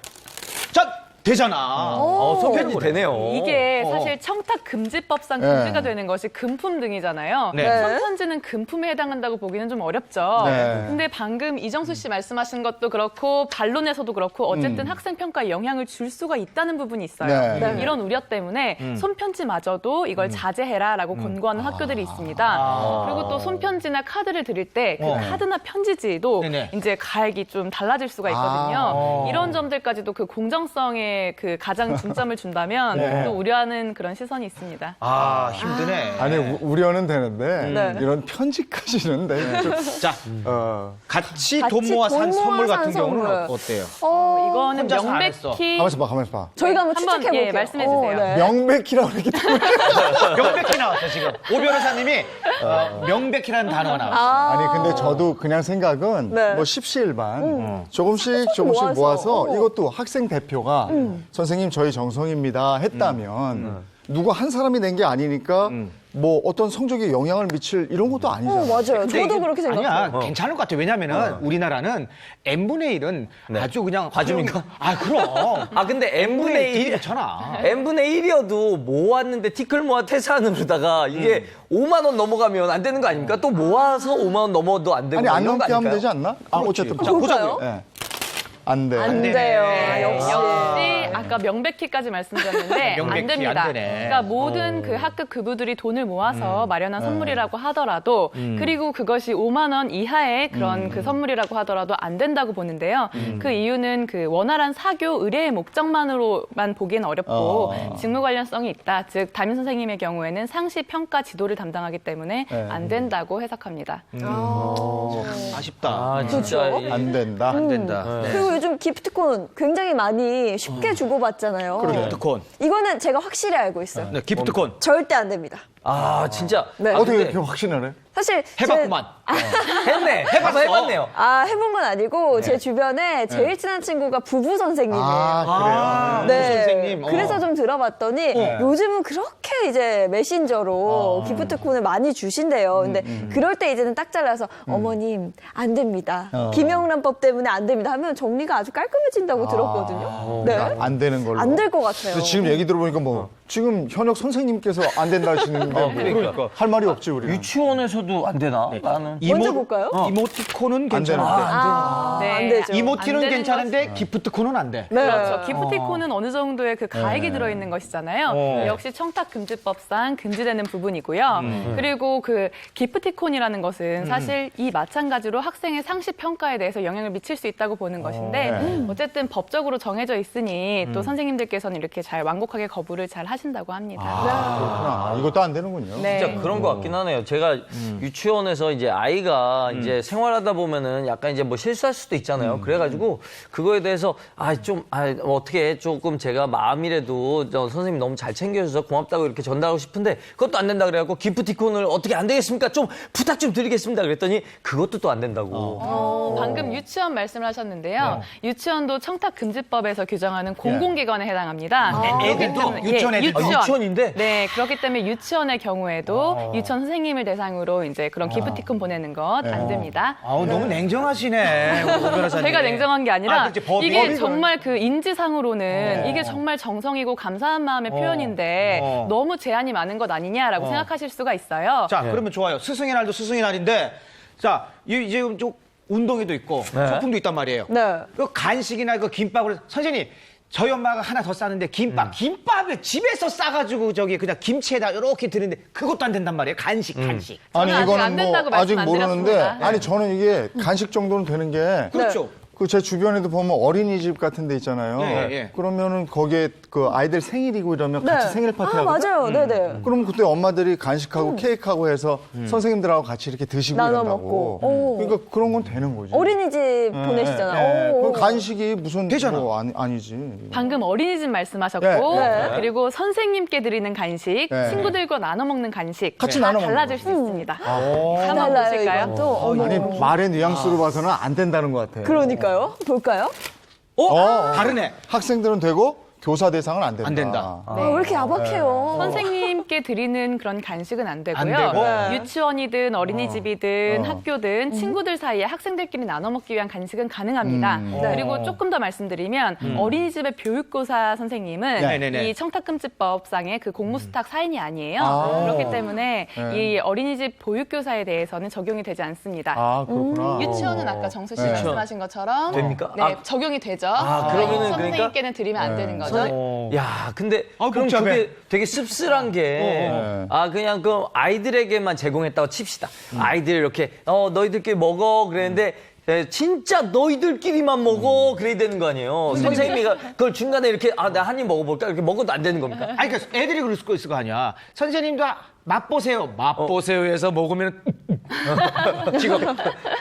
자, 되잖아. 손편지 되네요. 이게 사실 청탁금지법상 네. 금지가 되는 것이 금품 등이잖아요. 네. 손편지는 금품에 해당한다고 보기는 좀 어렵죠. 네. 근데 방금 이정수 씨 말씀하신 것도 그렇고 반론에서도 그렇고 어쨌든 학생 평가에 영향을 줄 수가 있다는 부분이 있어요. 네. 이런 우려 때문에 손편지마저도 이걸 자제해라라고 권고하는 학교들이 있습니다. 그리고 또 손편지나 카드를 드릴 때 그 카드나 편지지도 네네. 이제 가액이 좀 달라질 수가 있거든요. 이런 점들까지도 그 공정성에 그 가장 중점을 준다면 또 우려하는 그런 시선이 있습니다. 힘드네. 아니, 우려는 되는데 네. 이런 편지까지는 자, 같이 돈 모아 산 선물 같은 경우는 어때요? 이거는 혼자서 안 했어. 명백히 가만있어 봐. 저희가 한번 한번, 추측해볼게요. 예, 말씀해주세요. 네. 명백히라고 그랬기 때문에. 명백히 나왔어, 지금. 오 변호사님이 명백히라는 단어가 나왔어. 아니, 근데 저도 그냥 생각은 네. 뭐 십시일반 조금씩 모아서. 모아서 이것도 학생 대표가 선생님 저희 정성입니다 했다면 누구 한 사람이 낸 게 아니니까 뭐 어떤 성적에 영향을 미칠 이런 것도 아니잖아요. 맞아요. 근데 저도 이게 그렇게 생각해요. 아니야, 괜찮을 것 같아. 왜냐면은 우리나라는 n분의 1은 아주 그냥 봐줍니까? 그럼. 근데 n분의 1 괜찮아. n분의 1이어도 모았는데 티끌 모아 태산으로다가 이게 5만 원 넘어가면 안 되는 거 아닙니까? 또 모아서 5만 원 넘어도 안 되고 아니, 안 이런 거 넘게 하면 아닐까요? 되지 않나? 어쨌든. 자, 보자고요. 예. 안 돼. 안 돼요. 역시. 역시 아까 명백히까지 말씀드렸는데 명백히 안 됩니다. 안 되네. 그러니까 모든 그 학급 그부들이 돈을 모아서 마련한 선물이라고 하더라도 그리고 그것이 5만 원 이하의 그런 그 선물이라고 하더라도 안 된다고 보는데요. 그 이유는 그 원활한 사교 의뢰의 목적만으로만 보기엔 어렵고 직무 관련성이 있다. 즉 담임 선생님의 경우에는 상시 평가 지도를 담당하기 때문에 안 된다고 해석합니다. 아쉽다. 진짜 안 된다. 안 된다. 그리고 요즘 기프트콘 굉장히 많이 쉽게 주고받잖아요. 기프트콘. 이거는 제가 확실히 알고 있어요. 네, 기프트콘. 절대 안 됩니다. 진짜 네. 어떻게 근데 이렇게 확신을 해? 사실 해봤구만. 했네. 해봤네요. 해본 건 아니고 제 주변에 제일 친한 친구가 부부 선생님이에요. 그래요? 네. 선생님. 그래서 좀 들어봤더니 요즘은 그렇게 이제 메신저로 기프트콘을 많이 주신대요. 근데 그럴 때 이제는 딱 잘라서 어머님 안 됩니다. 김영란법 때문에 안 됩니다 하면 정리가 아주 깔끔해진다고 들었거든요. 네. 안 되는 걸로. 안 될 것 같아요. 근데 지금 얘기 들어보니까 뭐 지금 현역 선생님께서 안 된다 하시는데 그러니까. 할 말이 없지 우리가. 유치원에서도 안 되나? 나는. 먼저 볼까요? 이모티콘은 안 되는데. 괜찮은데. 네. 안 되죠. 이모티는 안 되는 괜찮은데 기프트콘은 안 돼. 네. 그렇죠. 기프티콘은 어느 정도의 그 가액이 네. 들어있는 것이잖아요. 역시 청탁금지법상 금지되는 부분이고요. 그리고 그 기프티콘이라는 것은 사실 이 마찬가지로 학생의 상시 평가에 대해서 영향을 미칠 수 있다고 보는 것인데 어쨌든 법적으로 정해져 있으니 또 선생님들께서는 이렇게 잘 완곡하게 거부를 잘 하신다고 합니다. 그렇구나. 이것도 안 되는군요. 네. 진짜 그런 것 같긴 하네요. 제가 유치원에서 이제 아이가 이제 생활하다 보면은 약간 이제 뭐 실수할 수도 있잖아요. 그래가지고 그거에 대해서 어떻게 조금 제가 마음이라도 선생님 너무 잘 챙겨줘서 고맙다고 이렇게 전달하고 싶은데 그것도 안 된다 그래갖고 기프티콘을 어떻게 안 되겠습니까? 좀 부탁 좀 드리겠습니다. 그랬더니 그것도 또 안 된다고. 방금 유치원 말씀을 하셨는데요. 유치원도 청탁금지법에서 규정하는 공공기관에 해당합니다. 애들도? 그렇기 때문에- 유치원 예, 애들도? 유치원. 유치원인데? 네, 그렇기 때문에 유치원의 경우에도 유치원 선생님을 대상으로 이제 그런 기프티콘 보내는 것 안 됩니다. 아우 너무 냉정하시네. 오 변호사님. 제가 냉정한 게 아니라 그렇지, 법이. 이게 법이 정말 그 인지상으로는 이게 정말 정성이고 감사한 마음의 표현인데 너무 제한이 많은 것 아니냐라고 생각하실 수가 있어요. 자, 그러면 좋아요. 스승의 날도 스승의 날인데, 자, 지금 좀 운동회도 있고, 소풍도 있단 말이에요. 네. 그 간식이나 그 김밥을, 선생님, 저희 엄마가 하나 더 싸는데, 김밥을 집에서 싸가지고 저기 그냥 김치에다 이렇게 드는데, 그것도 안 된단 말이에요. 간식. 아니 저는 아직 이거는 안 뭐 된다고 아직 말씀 안 모르는데 드렸습니다. 아니 저는 이게 간식 정도는 되는 게 그렇죠. 그 제 주변에도 보면 어린이집 같은 데 있잖아요. 예, 예. 그러면은 거기에 그 아이들 생일이고 이러면 네. 같이 생일 파티 하거든. 맞아요. 네네. 그럼 그때 엄마들이 간식하고 케이크하고 해서 선생님들하고 같이 이렇게 드시고 나눠 이런다고. 먹고. 오. 그러니까 그런 건 되는 거지. 어린이집 보내시잖아요. 오. 그 간식이 무슨 되잖아. 뭐 아니지. 방금 어린이집 말씀하셨고 네. 그리고 선생님께 드리는 간식, 네. 친구들과 나눠 먹는 간식 같이 다 나눠 먹는 달라질 수 있습니다. 한번 달라요, 보실까요? 이것도. 어머. 아니 말의 뉘앙스로 봐서는 안 된다는 것 같아. 그러니까요. 볼까요? 다르네. 학생들은 되고 교사 대상은 안 된다. 안 된다. 아, 왜 이렇게 야박해요? 선생님께 드리는 그런 간식은 안 되고요. 안 되고? 네. 유치원이든 어린이집이든 학교든 친구들 사이에 학생들끼리 나눠 먹기 위한 간식은 가능합니다. 그리고 조금 더 말씀드리면 어린이집의 교육교사 선생님은 네네네. 이 청탁금지법상의 그 공무수탁 사인이 아니에요. 아. 그렇기 때문에 이 어린이집 보육교사에 대해서는 적용이 되지 않습니다. 아 그렇구나. 유치원은 아까 정수 씨 네. 말씀하신 것처럼 됩니까? 네, 적용이 되죠. 그러면은 선생님께는 드리면 안 되는 거죠. 야, 근데 아, 그럼 복잡해. 그게 되게 씁쓸한 게 그냥 그 아이들에게만 제공했다고 칩시다. 아이들 이렇게 너희들끼리 먹어 그랬는데 진짜 너희들끼리만 먹어 그래야 되는 거 아니에요. 선생님이 그걸 중간에 이렇게 나 한 입 먹어볼까 이렇게 먹어도 안 되는 겁니까? 아니, 그러니까 애들이 그럴 수 있을 거 아니야. 선생님도 맛보세요. 맛보세요에서 먹으면 지금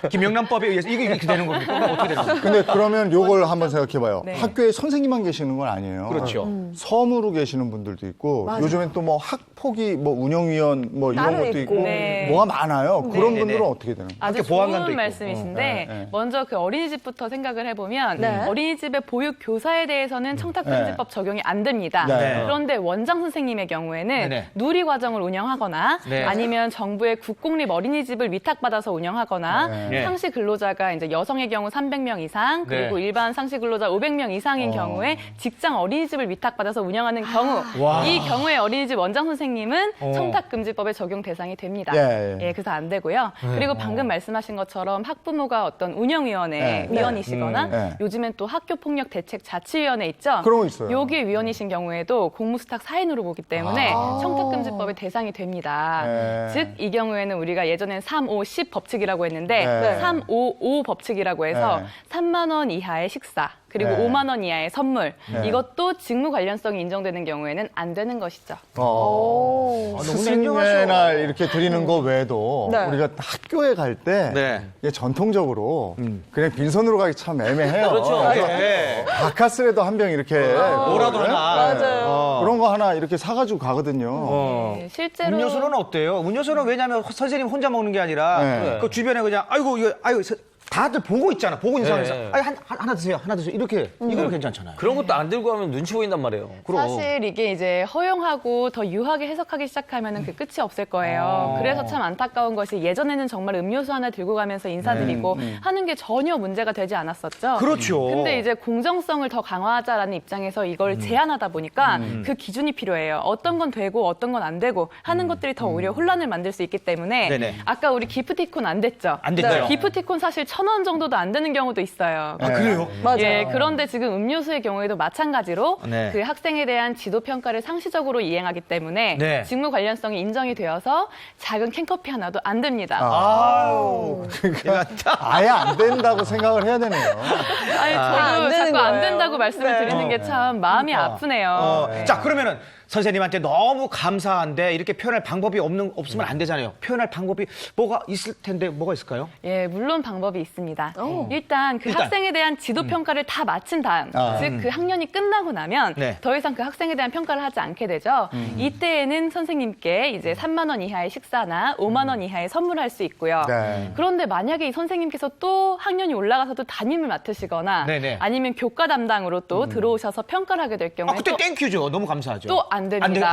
김영란법에 의해서 이게 이렇게 되는 겁니까? 그럼 어떻게 되는 겁니까? 근데 그러면 요걸 한번 생각해봐요. 네. 학교에 선생님만 계시는 건 아니에요. 그렇죠. 서무로 계시는 분들도 있고 요즘엔 또 뭐 학폭이 뭐 운영위원 뭐 이런 따로 것도 있고 있고. 네. 뭐가 많아요. 그런 네네네. 분들은 어떻게 되는 거예요? 아주 학교 보안관도 좋은 있고. 말씀이신데 네. 먼저 그 어린이집부터 생각을 해보면 네. 어린이집의 보육 교사에 대해서는 청탁금지법 적용이 안 됩니다. 네. 그런데 원장 선생님의 경우에는 네네. 누리 과정을 운영하거나 네. 아니면 정부의 국공립 어린이집을 위탁받아서 운영하거나 네. 상시 근로자가 이제 여성의 경우 300명 이상 그리고 일반 상시 근로자 500명 이상인 경우에 직장 어린이집을 위탁받아서 운영하는 경우 이 경우에 어린이집 원장 선생님은 청탁금지법의 적용 대상이 됩니다. 예. 그래서 안 되고요. 그리고 방금 말씀하신 것처럼 학부모가 어떤 운영위원회 네. 위원이시거나 네. 요즘엔 또 학교폭력대책자치위원회 있죠. 그런 거 있어요. 여기 위원이신 경우에도 공무수탁 사인으로 보기 때문에 청탁금지법의 대상이 됩니다. 네. 즉 이 경우에는 우리가 예전엔 3, 5, 10 법칙이라고 했는데 네. 3, 5, 5 법칙이라고 해서 네. 3만 원 이하의 식사 그리고 네. 5만 원 이하의 선물 네. 이것도 직무 관련성이 인정되는 경우에는 안 되는 것이죠. 오. 스승의 날 이렇게 드리는 거 외에도 네. 우리가 학교에 갈 때 네. 전통적으로 그냥 빈손으로 가기 참 애매해요. 그렇죠. 그래서 네. 바카스라도 한 병 이렇게 뭐라도 네? 하나. 맞아요. 그런 거 하나 이렇게 사가지고 가거든요. 네, 실제로 음료수는 어때요? 음료수는 왜냐하면 선생님 혼자 먹는 게 아니라 네. 그 주변에 그냥 아이고 이거 아이고 다들 보고 있잖아. 보고 있는 상황에서 네. 아니, 하나 드세요. 하나 드세요. 이렇게 이거는 괜찮잖아요. 그런 것도 안 들고 하면 눈치 보인단 말이에요. 사실 이게 이제 허용하고 더 유하게 해석하기 시작하면 그 끝이 없을 거예요. 그래서 참 안타까운 것이 예전에는 정말 음료수 하나 들고 가면서 인사드리고 하는 게 전혀 문제가 되지 않았었죠. 그렇죠. 근데 이제 공정성을 더 강화하자라는 입장에서 이걸 제한하다 보니까 그 기준이 필요해요. 어떤 건 되고 어떤 건 안 되고 하는 것들이 더 오히려 혼란을 만들 수 있기 때문에 네네. 아까 우리 기프티콘 안 됐죠? 안 됐죠. 기프티콘 사실 1,000원 정도도 안 되는 경우도 있어요. 아, 그래요? 맞아요. 예, 그런데 지금 음료수의 경우에도 마찬가지로 네. 그 학생에 대한 지도 평가를 상시적으로 이행하기 때문에 네. 직무 관련성이 인정이 되어서 작은 캔커피 하나도 안 됩니다. 아우. 아예 안 된다고 생각을 해야 되네요. 아니, 안 저도 되는 자꾸 안 거예요. 된다고 말씀을 드리는 게 참 마음이 아프네요. 네. 자, 그러면은 선생님한테 너무 감사한데 이렇게 표현할 방법이 없으면 안 되잖아요. 표현할 방법이 뭐가 있을 텐데 뭐가 있을까요? 예, 물론 방법이 있습니다. 일단 그 학생에 대한 지도 평가를 다 마친 다음, 즉 그 학년이 끝나고 나면 네. 더 이상 그 학생에 대한 평가를 하지 않게 되죠. 이때에는 선생님께 이제 3만 원 이하의 식사나 5만 원 이하의 선물할 수 있고요. 네. 그런데 만약에 이 선생님께서 또 학년이 올라가서도 담임을 맡으시거나 네네. 아니면 교과 담당으로 또 들어오셔서 평가를 하게 될 경우에 그때 땡큐죠. 너무 감사하죠. 또 안 됩니다. 안 돼요?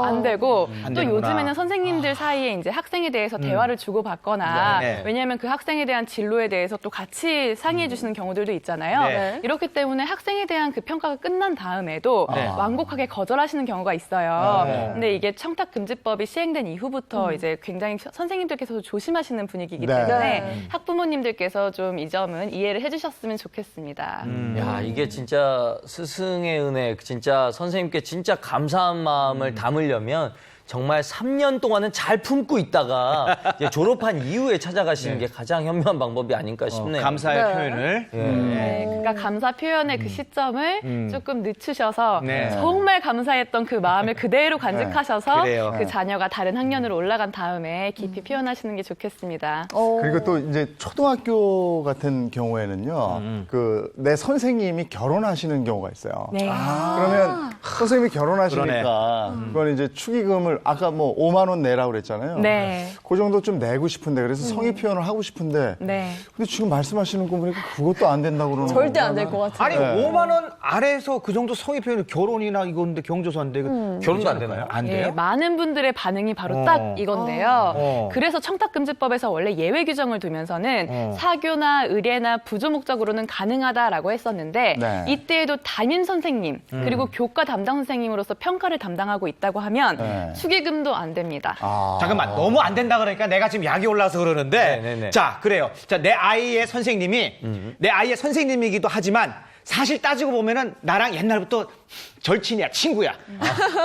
안 되고 안 또 되는구나. 요즘에는 선생님들 사이에 이제 학생에 대해서 대화를 주고받거나 네. 왜냐하면 그 학생에 대한 진로에 대해서 또 같이 상의해 주시는 경우들도 있잖아요. 네. 이렇기 때문에 학생에 대한 그 평가가 끝난 다음에도 네. 완곡하게 거절하시는 경우가 있어요. 네. 근데 이게 청탁금지법이 시행된 이후부터 이제 굉장히 선생님들께서도 조심하시는 분위기이기 네. 때문에 네. 학부모님들께서 좀 이 점은 이해를 해주셨으면 좋겠습니다. 야, 이게 진짜 스승의 은혜, 진짜 선생님께 진짜 감사한 마음을 담으려면 정말 3년 동안은 잘 품고 있다가 이제 졸업한 이후에 찾아가시는 게 가장 현명한 방법이 아닐까 싶네요. 감사의 네. 표현을. 네, 그러니까 감사 표현의 그 시점을 조금 늦추셔서 네. 정말 감사했던 그 마음을 그대로 간직하셔서 그래요. 그 자녀가 다른 학년으로 올라간 다음에 깊이 표현하시는 게 좋겠습니다. 그리고 또 이제 초등학교 같은 경우에는요, 그 내 선생님이 결혼하시는 경우가 있어요. 네. 그러면 선생님이 결혼하시니까 그건 이제 축의금을 아까 뭐 5만 원 내라고 그랬잖아요. 네. 그 정도 좀 내고 싶은데 그래서 성의 표현을 하고 싶은데 네. 근데 지금 말씀하시는 거 보니까 그것도 안 된다고 그러는 절대 안 될 거구나. 것 같아요. 아니 5만 원 아래에서 그 정도 성의 표현을 결혼이나 이건데 경조사인데 결혼도 안 되나요? 안 예, 돼요? 많은 분들의 반응이 바로 딱 이건데요. 그래서 청탁금지법에서 원래 예외 규정을 두면서는 사교나 의례나 부조 목적으로는 가능하다라고 했었는데 네. 이때에도 담임 선생님 그리고 교과 담당 선생님으로서 평가를 담당하고 있다고 하면 네. 축의금도 안 됩니다. 잠깐만 너무 안 된다 그러니까 내가 지금 약이 올라서 그러는데 네네네. 자 그래요. 자 내 아이의 선생님이 내 아이의 선생님이기도 하지만 사실 따지고 보면은 나랑 옛날부터 절친이야, 친구야.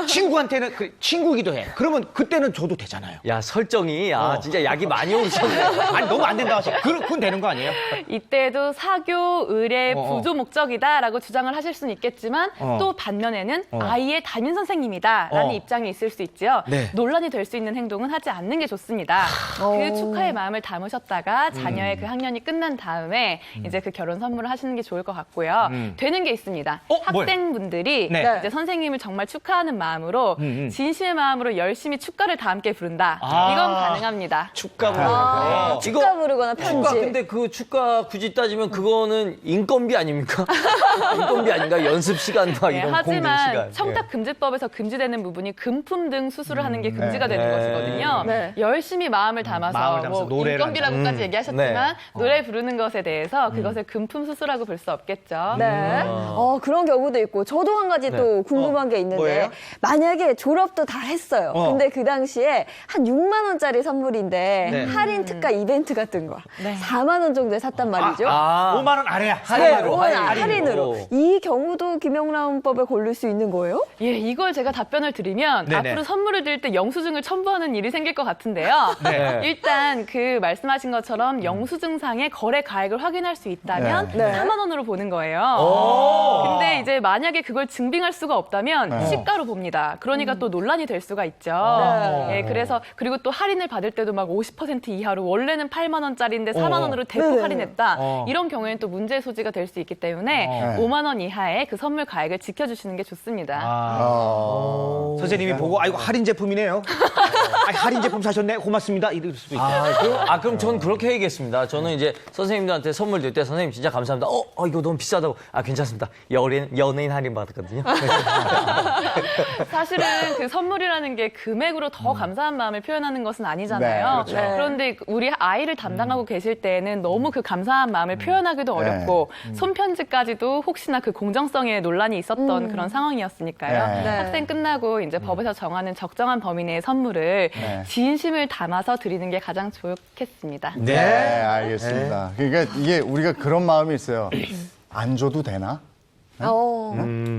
친구한테는 그 친구이기도 해. 그러면 그때는 줘도 되잖아요. 야, 설정이 진짜 약이 많이 오르셨네. 아니 너무 안 된다 하시. 그건 되는 거 아니에요? 이때도 사교, 의례, 부조 목적이다라고 주장을 하실 수는 있겠지만 또 반면에는 아이의 담임 선생님이다라는 입장이 있을 수 있죠. 네. 논란이 될 수 있는 행동은 하지 않는 게 좋습니다. 그 축하의 마음을 담으셨다가 자녀의 그 학년이 끝난 다음에 이제 그 결혼 선물을 하시는 게 좋을 것 같고요. 되는 게 있습니다. 뭐예요? 학생분들이 네. 이제 선생님을 정말 축하하는 마음으로 진심의 마음으로 열심히 축가를 다 함께 부른다. 아. 이건 가능합니다. 축가 부르는 축가 부르거나 편지. 축가, 근데 그 축가 굳이 따지면 그거는 인건비 아닙니까? 인건비 아닌가? 연습 시간 막 네, 이런 공연 하지만 시간. 청탁금지법에서 금지되는 부분이 금품 등 수수를 하는 게 금지가 되는 네. 것이거든요. 네. 열심히 마음을 담아서, 마음을 담아서 뭐 노래를 인건비라고까지 얘기하셨지만 네. 노래 부르는 것에 대해서 그것을 금품 수수라고 볼 수 없겠죠. 네. 그런 경우도 있고 저도 한 가지 또 궁금한 게 있는데 뭐예요? 만약에 졸업도 다 했어요. 근데 그 당시에 한 6만 원짜리 선물인데 네. 할인 특가 이벤트 같은 거 네. 4만 원 정도에 샀단 말이죠. 5만 원 아래야. 할인으로, 네, 할인으로. 할인으로. 이 경우도 김영란법에 걸릴 수 있는 거예요? 예, 이걸 제가 답변을 드리면 네네. 앞으로 선물을 드릴 때 영수증을 첨부하는 일이 생길 것 같은데요. 네. 일단 그 말씀하신 것처럼 영수증상의 거래 가액을 확인할 수 있다면 네. 4만 원으로 보는 거예요. 근데 이제 만약에 그걸 증빙할 수가 없다면 시가로 봅니다. 그러니까 또 논란이 될 수가 있죠. 예, 그래서 그리고 또 할인을 받을 때도 막 50% 이하로 원래는 8만 원짜리인데 4만 원으로 대폭 네네. 할인했다. 이런 경우에는 또 문제의 소지가 될 수 있기 때문에 5만 원 이하의 그 선물 가액을 지켜주시는 게 좋습니다. 선생님이 보고 아이고 할인 제품이네요. 아니, 할인 제품 사셨네? 고맙습니다. 이럴 수도 있고. 그럼 전 그렇게 얘기했습니다. 저는 이제 선생님들한테 선물 줄 때 선생님 진짜 감사합니다. 이거 너무 비싸다고. 괜찮습니다. 연예인 할인 받았거든요. 사실은 그 선물이라는 게 금액으로 더 감사한 마음을 표현하는 것은 아니잖아요. 네, 그렇죠. 그런데 우리 아이를 담당하고 계실 때는 너무 그 감사한 마음을 표현하기도 어렵고 손편지까지도 혹시나 그 공정성에 논란이 있었던 그런 상황이었으니까요. 네. 학생 끝나고 이제 법에서 정하는 적정한 범위 내의 선물을 진심을 담아서 드리는 게 가장 좋겠습니다. 네, 알겠습니다. 그러니까 이게 우리가 그런 마음이 있어요. 안 줘도 되나?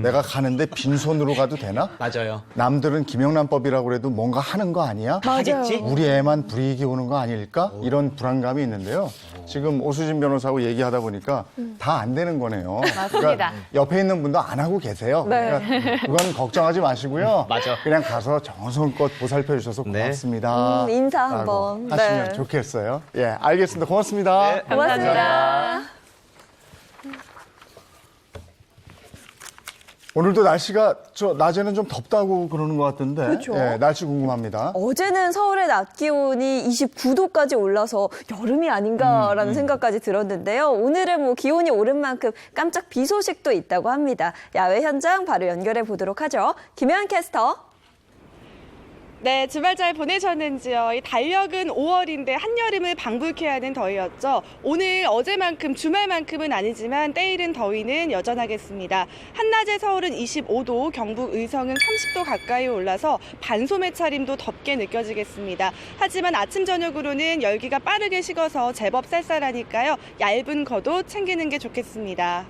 내가 가는데 빈손으로 가도 되나? 맞아요. 남들은 김영란법이라고 그래도 뭔가 하는 거 아니야? 하겠지? 우리 애만 불이익이 오는 거 아닐까? 이런 불안감이 있는데요. 지금 오수진 변호사하고 얘기하다 보니까 다 안 되는 거네요. 맞습니다. 그러니까 옆에 있는 분도 안 하고 계세요. 그러니까 그건 걱정하지 마시고요. 맞아. 그냥 가서 정성껏 보살펴 주셔서 고맙습니다. 인사 라고 한번. 하시면 네. 좋겠어요. 예, 알겠습니다. 고맙습니다. 고맙습니다. 오늘도 날씨가 낮에는 좀 덥다고 그러는 것 같은데 그렇죠. 예, 날씨 궁금합니다. 어제는 서울의 낮 기온이 29도까지 올라서 여름이 아닌가라는 생각까지 들었는데요. 오늘은 뭐 기온이 오른 만큼 깜짝 비 소식도 있다고 합니다. 야외 현장 바로 연결해 보도록 하죠. 김혜연 캐스터. 네, 주말 잘 보내셨는지요? 이 달력은 5월인데 한여름을 방불케 하는 더위였죠. 오늘 어제만큼 주말만큼은 아니지만 때이른 더위는 여전하겠습니다. 한낮에 서울은 25도, 경북 의성은 30도 가까이 올라서 반소매 차림도 덥게 느껴지겠습니다. 하지만 아침 저녁으로는 열기가 빠르게 식어서 제법 쌀쌀하니까요. 얇은 겉옷 챙기는 게 좋겠습니다.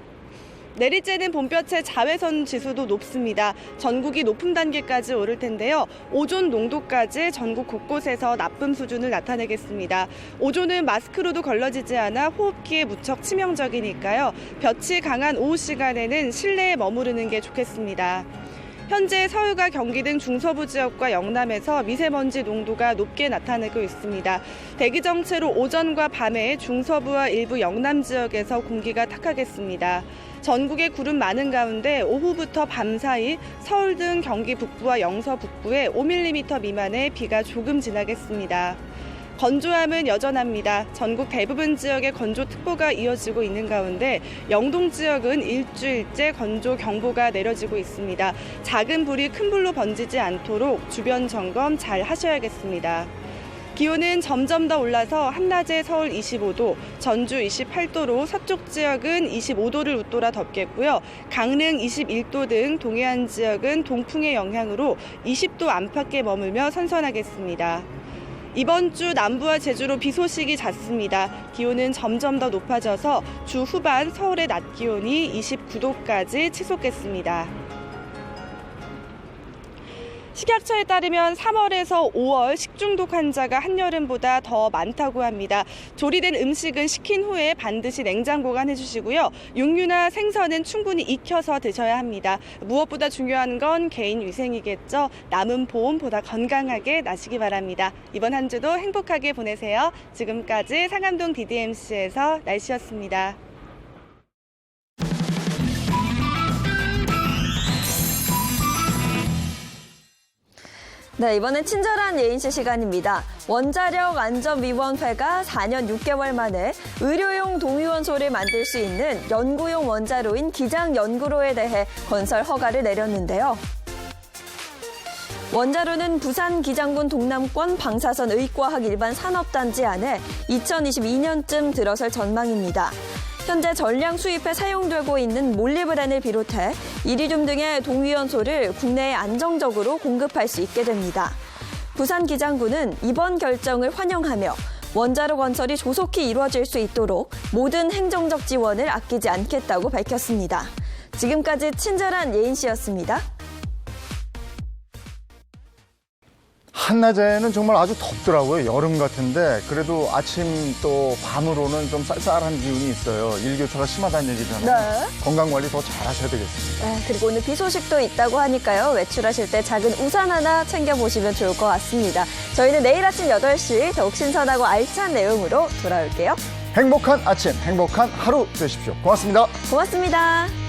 내리쬐는 봄볕에 자외선 지수도 높습니다. 전국이 높음 단계까지 오를 텐데요. 오존 농도까지 전국 곳곳에서 나쁨 수준을 나타내겠습니다. 오존은 마스크로도 걸러지지 않아 호흡기에 무척 치명적이니까요. 볕이 강한 오후 시간에는 실내에 머무르는 게 좋겠습니다. 현재 서울과 경기 등 중서부 지역과 영남에서 미세먼지 농도가 높게 나타나고 있습니다. 대기 정체로 오전과 밤에 중서부와 일부 영남 지역에서 공기가 탁하겠습니다. 전국에 구름 많은 가운데 오후부터 밤 사이 서울 등 경기 북부와 영서 북부에 5mm 미만의 비가 조금 지나겠습니다. 건조함은 여전합니다. 전국 대부분 지역에 건조특보가 이어지고 있는 가운데 영동 지역은 일주일째 건조경보가 내려지고 있습니다. 작은 불이 큰 불로 번지지 않도록 주변 점검 잘 하셔야겠습니다. 기온은 점점 더 올라서 한낮에 서울 25도, 전주 28도로 서쪽 지역은 25도를 웃돌아 덮겠고요. 강릉 21도 등 동해안 지역은 동풍의 영향으로 20도 안팎에 머물며 선선하겠습니다. 이번 주 남부와 제주로 비 소식이 잦습니다. 기온은 점점 더 높아져서 주 후반 서울의 낮 기온이 29도까지 치솟겠습니다. 식약처에 따르면 3월에서 5월 식중독 환자가 한여름보다 더 많다고 합니다. 조리된 음식은 식힌 후에 반드시 냉장 보관해 주시고요. 육류나 생선은 충분히 익혀서 드셔야 합니다. 무엇보다 중요한 건 개인 위생이겠죠. 남은 보온보다 건강하게 나시기 바랍니다. 이번 한 주도 행복하게 보내세요. 지금까지 상암동 DDMC에서 날씨였습니다. 네, 이번엔 친절한 예인씨 시간입니다. 원자력안전위원회가 4년 6개월 만에 의료용 동위원소를 만들 수 있는 연구용 원자로인 기장연구로에 대해 건설 허가를 내렸는데요. 원자로는 부산 기장군 동남권 방사선 의과학 일반 산업단지 안에 2022년쯤 들어설 전망입니다. 현재 전량 수입해 사용되고 있는 몰리브덴을 비롯해 이리듐 등의 동위원소를 국내에 안정적으로 공급할 수 있게 됩니다. 부산 기장군은 이번 결정을 환영하며 원자로 건설이 조속히 이루어질 수 있도록 모든 행정적 지원을 아끼지 않겠다고 밝혔습니다. 지금까지 친절한 예인 씨였습니다. 한낮에는 정말 아주 덥더라고요. 여름 같은데 그래도 아침 또 밤으로는 좀 쌀쌀한 기운이 있어요. 일교차가 심하다는 얘기잖아요. 네. 건강관리 더 잘하셔야 되겠습니다. 네, 그리고 오늘 비 소식도 있다고 하니까요. 외출하실 때 작은 우산 하나 챙겨보시면 좋을 것 같습니다. 저희는 내일 아침 8시 더욱 신선하고 알찬 내용으로 돌아올게요. 행복한 아침, 행복한 하루 되십시오. 고맙습니다. 고맙습니다.